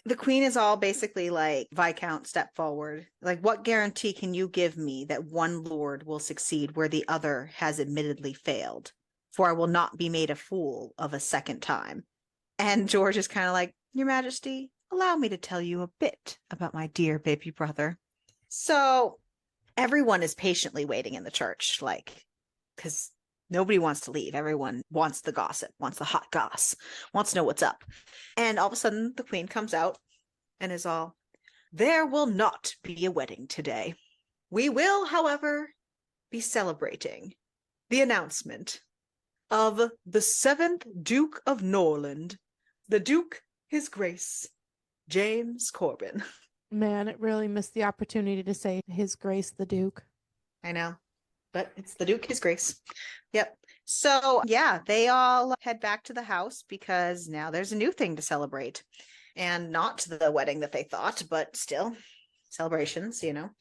the Queen is all basically like, Viscount, step forward. Like, what guarantee can you give me that one lord will succeed where the other has admittedly failed? For I will not be made a fool of a second time. And George is kind of like, Your Majesty, allow me to tell you a bit about my dear baby brother. So everyone is patiently waiting in the church, like, because nobody wants to leave. Everyone wants the gossip, wants the hot goss, wants to know what's up. And all of a sudden, the Queen comes out and is all, there will not be a wedding today. We will, however, be celebrating the announcement of the 7th Duke of Norland, the Duke, His Grace, James Corbin. Man, it really missed the opportunity to say His Grace the Duke. I know, but it's the Duke, His Grace. Yep. So, yeah, they all head back to the house because now there's a new thing to celebrate. And not the wedding that they thought, but still celebrations, you know.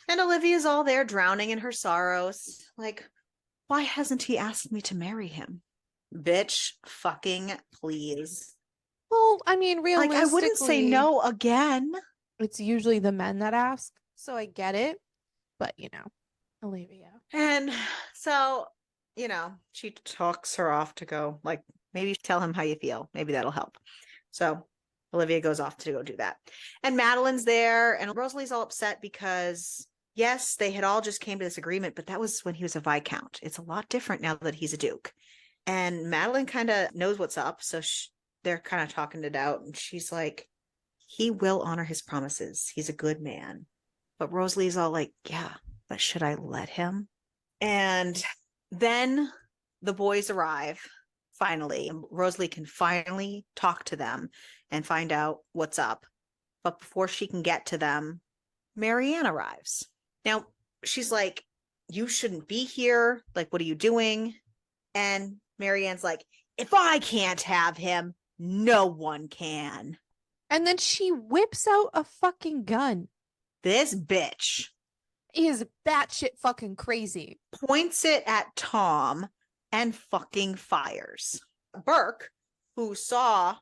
And Olivia's all there drowning in her sorrows. Like, why hasn't he asked me to marry him? Bitch, fucking please. Well, I mean, Like, I wouldn't say realistically, no again. it's usually the men that ask, so I get it. But, you know, Olivia. And so, you know, she talks her off to go, like, maybe tell him how you feel. Maybe that'll help. So Olivia goes off to go do that. And Madeline's there, and Rosalie's all upset because, yes, they had all just came to this agreement, but that was when he was a Viscount. It's a lot different now that he's a Duke. And Madeline kind of knows what's up, so they're kind of talking it out, and she's like, he will honor his promises. He's a good man. But Rosalie's all like, yeah, but should I let him? And then the boys arrive finally. Rosalie can finally talk to them and find out what's up. But before she can get to them, Marianne arrives. Now, she's like, you shouldn't be here. Like, what are you doing? And Marianne's like, If I can't have him, no one can. And then she whips out a fucking gun. This bitch Is batshit fucking crazy. points it at Tom and fucking fires. Burke, who saw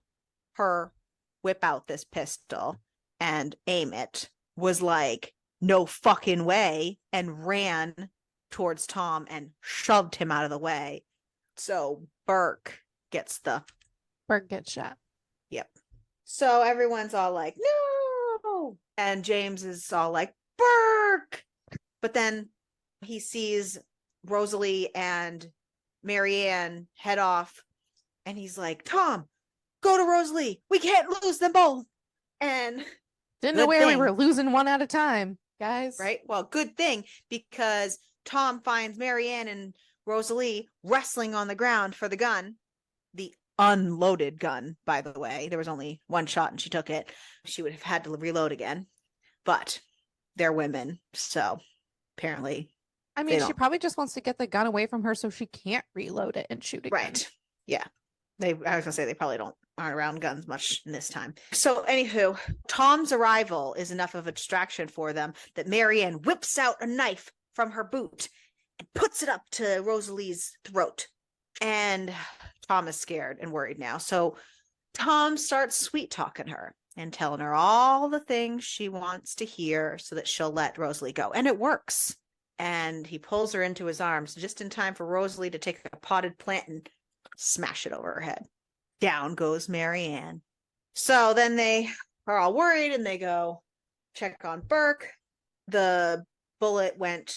her whip out this pistol and aim it, was like, no fucking way, and ran towards Tom and shoved him out of the way. So Burke gets shot. Yep. So everyone's all like, no. And James is all like, Burke. But then he sees Rosalie and Marianne head off. And he's like, Tom, go to Rosalie. We can't lose them both. And didn't know where we were losing one at a time, guys. Right? Well, good thing, because Tom finds Marianne and Rosalie wrestling on the ground for the gun. The unloaded gun, by the way. There was only one shot and she took it. She would have had to reload again. But they're women, so apparently. I mean, she probably just wants to get the gun away from her so she can't reload it and shoot again. Right. Yeah. I was gonna say they probably aren't around guns much in this time. So anywho, Tom's arrival is enough of a distraction for them that Marianne whips out a knife from her boot and puts it up to Rosalie's throat. And Tom is scared and worried now. So Tom starts sweet talking her and telling her all the things she wants to hear so that she'll let Rosalie go. And it works. And he pulls her into his arms just in time for Rosalie to take a potted plant and smash it over her head. Down goes Marianne. So then they are all worried and they go check on Burke. The bullet went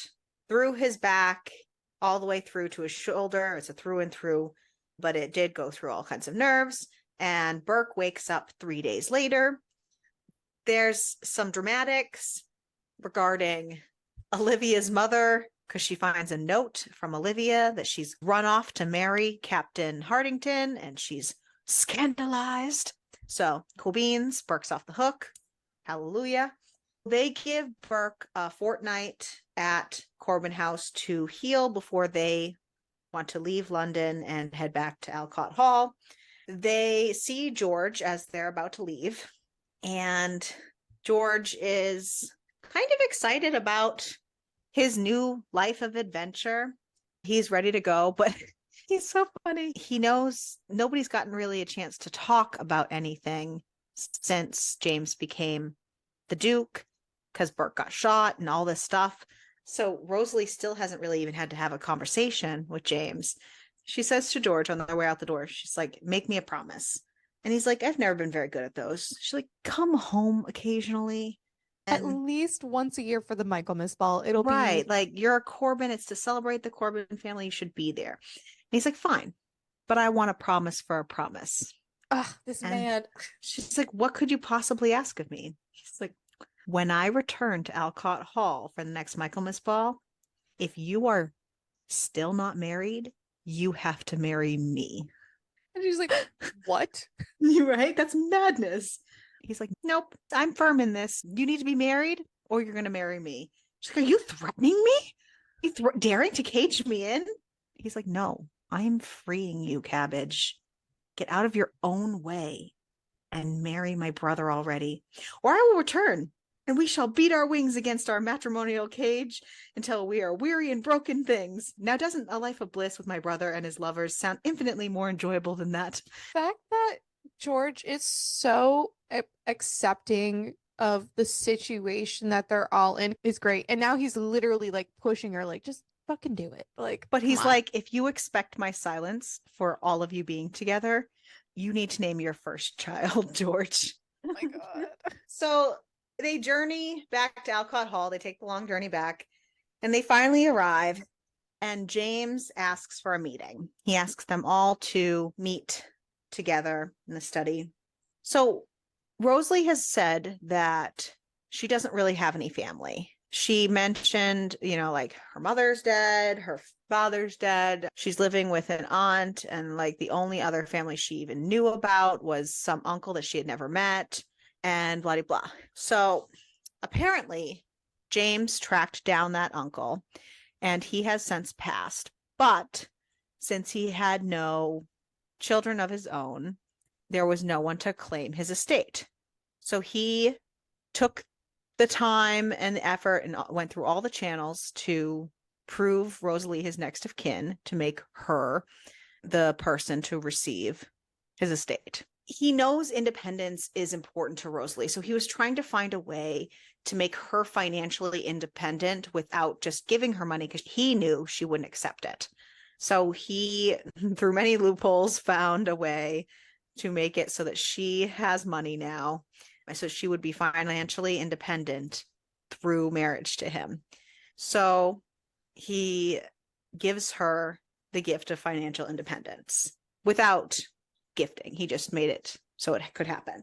through his back all the way through to his shoulder. It's a through and through, but it did go through all kinds of nerves. And Burke wakes up 3 days later. There's some dramatics regarding Olivia's mother, because she finds a note from Olivia that she's run off to marry Captain Hartington, and she's scandalized. So, cool beans, Burke's off the hook. Hallelujah. They give Burke a fortnight at Corbin House to heal before they want to leave London and head back to Alcott Hall. They see George as they're about to leave, and George is kind of excited about his new life of adventure. He's ready to go, but he's so funny. He knows nobody's gotten really a chance to talk about anything since James became the Duke, because Burke got shot and all this stuff. So Rosalie still hasn't really even had to have a conversation with James. She says to George on their way out the door, she's like, make me a promise. And he's like, I've never been very good at those. She's like, come home occasionally. At least once a year for the Michaelmas ball. It'll be right. Like, you're a Corbin. It's to celebrate the Corbin family. You should be there. And he's like, fine, but I want a promise for a promise. This man. She's like, what could you possibly ask of me? He's like, when I return to Alcott Hall for the next Michaelmas ball, if you are still not married, you have to marry me. And she's like, what? You're right? That's madness. He's like, nope, I'm firm in this. You need to be married or you're going to marry me. She's like, are you threatening me? You daring to cage me in? He's like, no, I'm freeing you, Cabbage. Get out of your own way and marry my brother already, or I will return and we shall beat our wings against our matrimonial cage until we are weary and broken things. Now, doesn't a life of bliss with my brother and his lovers sound infinitely more enjoyable than that? The fact that George is so accepting of the situation that they're all in is great. And now he's literally like pushing her, like, just fucking do it. Like, but he's like, if you expect my silence for all of you being together, you need to name your first child George. Oh my God. So they journey back to Alcott Hall. They take the long journey back and they finally arrive. And James asks for a meeting. He asks them all to meet together in the study. So Rosalie has said that she doesn't really have any family. She mentioned, like her mother's dead, her father's dead. She's living with an aunt, and like the only other family she even knew about was some uncle that she had never met, and blah, blah, blah. So apparently James tracked down that uncle, and he has since passed. But since he had no children of his own, there was no one to claim his estate. So he took the time and the effort and went through all the channels to prove Rosalie his next of kin, to make her the person to receive his estate. He knows independence is important to Rosalie, so he was trying to find a way to make her financially independent without just giving her money, because he knew she wouldn't accept it. So he, through many loopholes, found a way to make it so that she has money now, so she would be financially independent through marriage to him. So he gives her the gift of financial independence without gifting. He just made it so it could happen.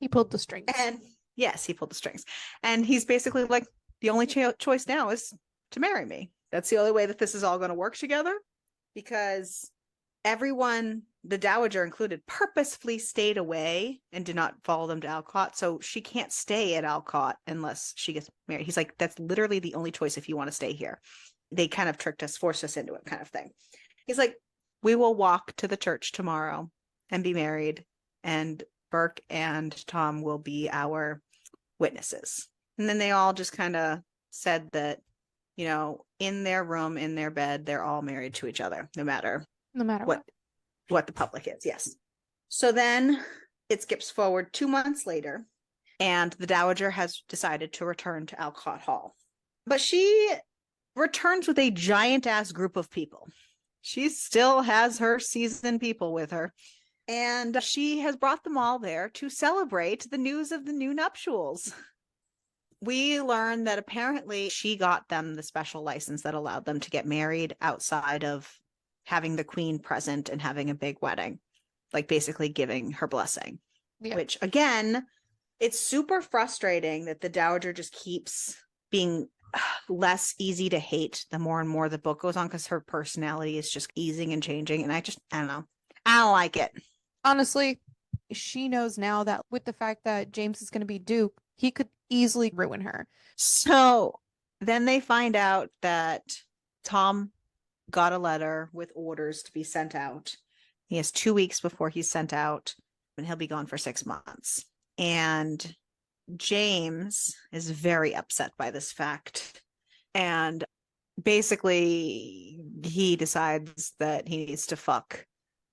He pulled the strings. And yes, he pulled the strings. And he's basically like, the only choice now is to marry me. That's the only way that this is all going to work together, because everyone, the dowager included, purposefully stayed away and did not follow them to Alcott. So she can't stay at Alcott unless she gets married. He's like, that's literally the only choice if you want to stay here. They kind of tricked us, forced us into it, kind of thing. He's like, we will walk to the church tomorrow and be married, and Burke and Tom will be our witnesses. And then they all just kind of said that, you know, in their room, in their bed, they're all married to each other, no matter what the public is. Yes. So then it skips forward 2 months later, and the dowager has decided to return to Alcott Hall. But she returns with a giant ass group of people. She still has her seasoned people with her. And she has brought them all there to celebrate the news of the new nuptials. We learn that apparently she got them the special license that allowed them to get married outside of having the queen present and having a big wedding, like basically giving her blessing. Yeah. Which, again, it's super frustrating that the dowager just keeps being less easy to hate the more and more the book goes on, because her personality is just easing and changing. And I don't know. I don't like it. Honestly, she knows now that with the fact that James is going to be Duke, he could easily ruin her. So then they find out that Tom got a letter with orders to be sent out. He has 2 weeks before he's sent out, and he'll be gone for 6 months. And James is very upset by this fact. And basically, he decides that he needs to fuck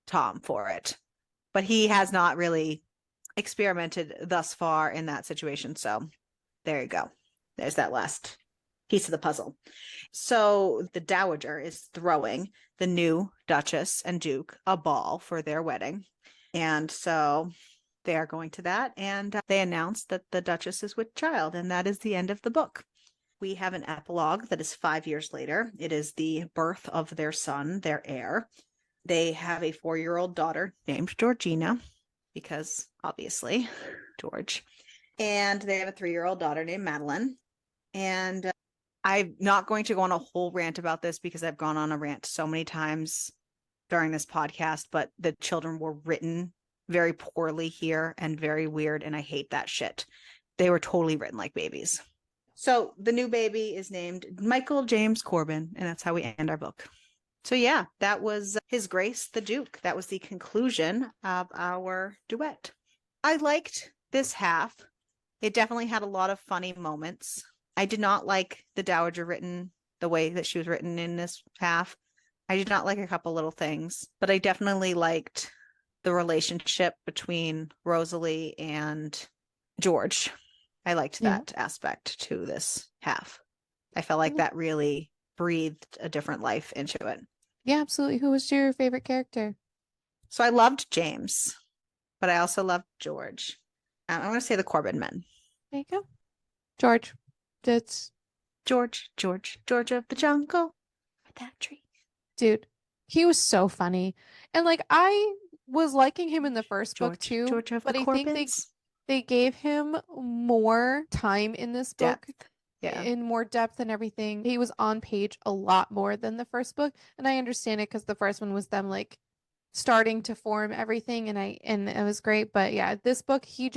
Tom for it. But he has not really experimented thus far in that situation. So there you go. There's that last piece of the puzzle. So the dowager is throwing the new Duchess and Duke a ball for their wedding. And so they are going to that. And they announce that the Duchess is with child. And that is the end of the book. We have an epilogue that is 5 years later. It is the birth of their son, their heir. They have a 4-year-old daughter named Georgina, because obviously George. And they have a 3-year-old daughter named Madeline. And I'm not going to go on a whole rant about this, because I've gone on a rant so many times during this podcast, but the children were written very poorly here and very weird. And I hate that shit. They were totally written like babies. So the new baby is named Michael James Corbin. And that's how we end our book. So yeah, that was His Grace the Duke. That was the conclusion of our duet. I liked this half. It definitely had a lot of funny moments. I did not like the dowager written the way that she was written in this half. I did not like a couple little things, but I definitely liked the relationship between Rosalie and George. I liked that aspect to this half. I felt like that really breathed a different life into it. Yeah, absolutely. Who was your favorite character? So I loved James, but I also loved George. I'm going to say the Corbin men. There you go. George. That's George of the jungle. That tree. Dude, he was so funny. And like, I was liking him in the first book too, George of but the I think they gave him more time in this book. In more depth and everything. He was on page a lot more than the first book, and I understand it because the first one was them like starting to form everything, and it was great. But yeah, this book he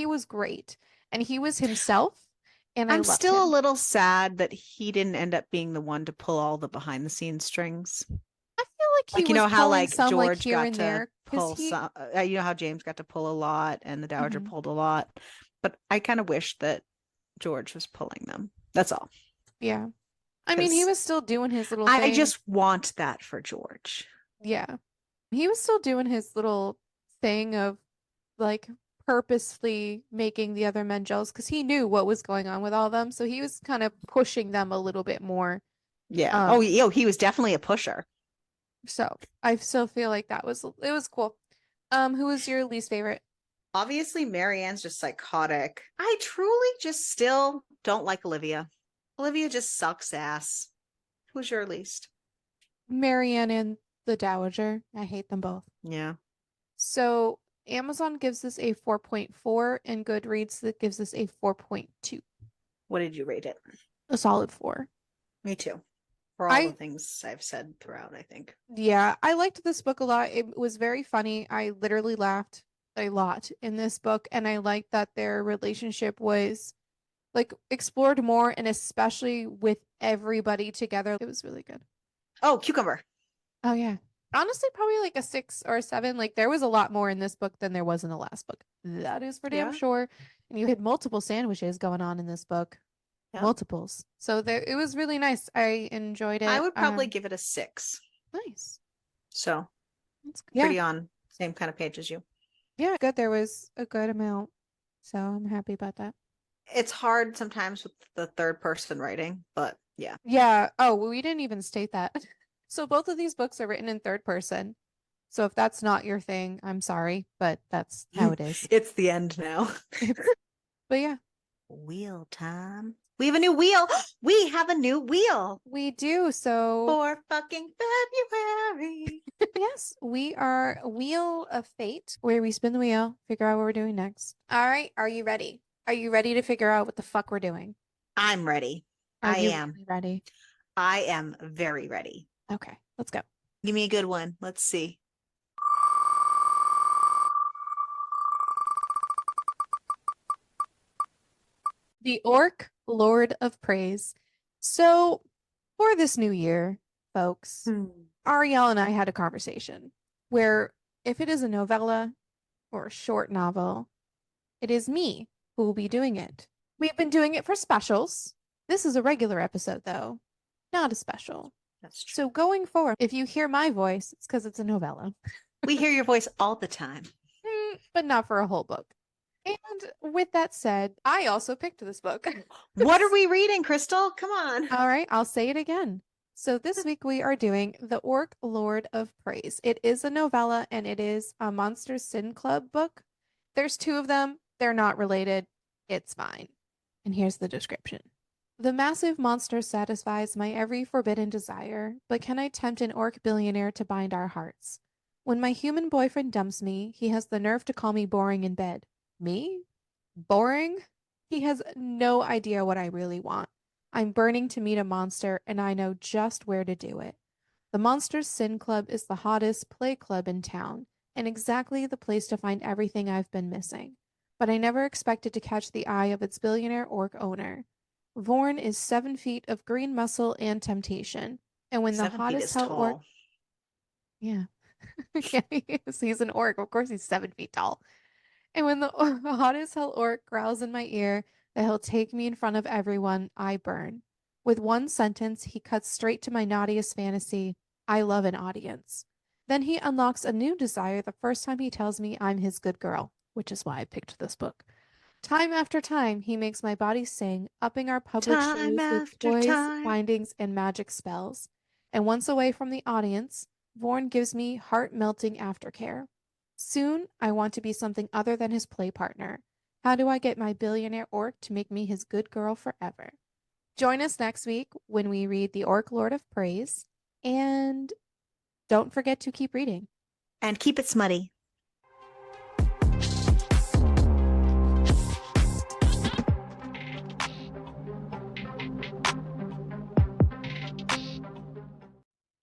was great, and he was himself, and I'm still a little sad that he didn't end up being the one to pull all the behind the scenes strings. I feel like he Like, you was know how pulling like some like George here got and to there because pull he. some, you know how James got to pull a lot and the Dowager Mhm. pulled a lot, but I kind of wish that George was pulling them. That's all. Yeah. I mean, he Because was still doing his little I thing. just want that for George. Yeah. He was still doing his little thing of like purposely making the other men jealous because he knew what was going on with all of them. So he was kind of pushing them a little bit more. Yeah. Oh, Um, he was definitely a pusher. so I still feel like it was cool. Who was your least favorite? Obviously, Marianne's just psychotic. I truly just still don't like Olivia. Olivia just sucks ass. Who's your least? Marianne and the Dowager. I hate them both. Yeah. So Amazon gives this a 4.4 and Goodreads that gives this a 4.2. What did you rate it? A solid 4. Me too. For all the I things I've said throughout, I think. Yeah, I liked this book a lot. It was very funny. I literally laughed a lot in this book, and I liked that their relationship was like explored more, and especially with everybody together. It was really good. Oh, Cucumber. Oh yeah. Honestly, probably like a 6 or a 7. Like there was a lot more in this book than there was in the last book. That is for damn Yeah. sure. And you had multiple sandwiches going on in this book. Yeah. Multiples. So there it was really nice. I enjoyed I it. would probably give it a 6. Nice. So Yeah. pretty on same kind of page as you. Yeah, good. There was a good amount. So I'm happy about that. It's hard sometimes with the third person writing, but yeah. Yeah. Oh, well, we didn't even state that. So both of these books are written in third person. So if that's not your thing, I'm sorry, but that's how it is. It's the end now. It's, but yeah, Wheel time. We have a new wheel. We have a new wheel we do. So for fucking February. yes, we are Wheel of Fate, where we spin the wheel, figure out what we're doing next. All right. Are you ready? Are you ready to figure out what the fuck we're doing? I'm ready. Are I you am. really ready? I am very ready. Okay, let's go. Give me a good one. Let's see. The Orc Lord of Praise. So, for this new year, folks, Ariel and I had a conversation where if it is a novella or a short novel, it is me who will be doing it. We've been doing it for specials. This is a regular episode, though, not a special. That's true. So, going forward, if you hear my voice, it's because it's a novella, We hear your voice all the time. but not for a whole book. And with that said, I also picked this book. What are we reading, Crystal? Come on. All right, I'll say it again. So this week we are doing The Orc Lord of Praise. It is a novella and it is a Monster Sin Club book. There's 2 of them. They're not related. It's fine. And here's the description. The massive monster satisfies my every forbidden desire, but can I tempt an orc billionaire to bind our hearts? When my human boyfriend dumps me, he has the nerve to call me boring in bed. Me? Boring? He has no idea what I really want. I'm burning to meet a monster, and I know just where to do it. The Monsters Sin Club is the hottest play club in town, and exactly the place to find everything I've been missing. But I never expected to catch the eye of its billionaire orc owner. Vorn is 7 feet of green muscle and temptation, and when the 7 feet hottest is hell orc, tall. yeah, yeah, he is. He's an orc. Of course, he's 7 feet tall. And when the hot as hell orc growls in my ear that he'll take me in front of everyone, I burn. With one sentence, he cuts straight to my naughtiest fantasy. I love an audience. Then he unlocks a new desire the first time he tells me I'm his good girl, which is why I picked this book. Time after time, he makes my body sing, upping our public Time shows with after toys, time. bindings, and magic spells. And once away from the audience, Vorn gives me heart-melting aftercare. Soon, I want to be something other than his play partner. How do I get my billionaire orc to make me his good girl forever? Join us next week when we read The Orc Lord of Praise. And don't forget to keep reading. And keep it smutty.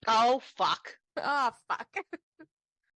Oh, fuck. Oh, fuck.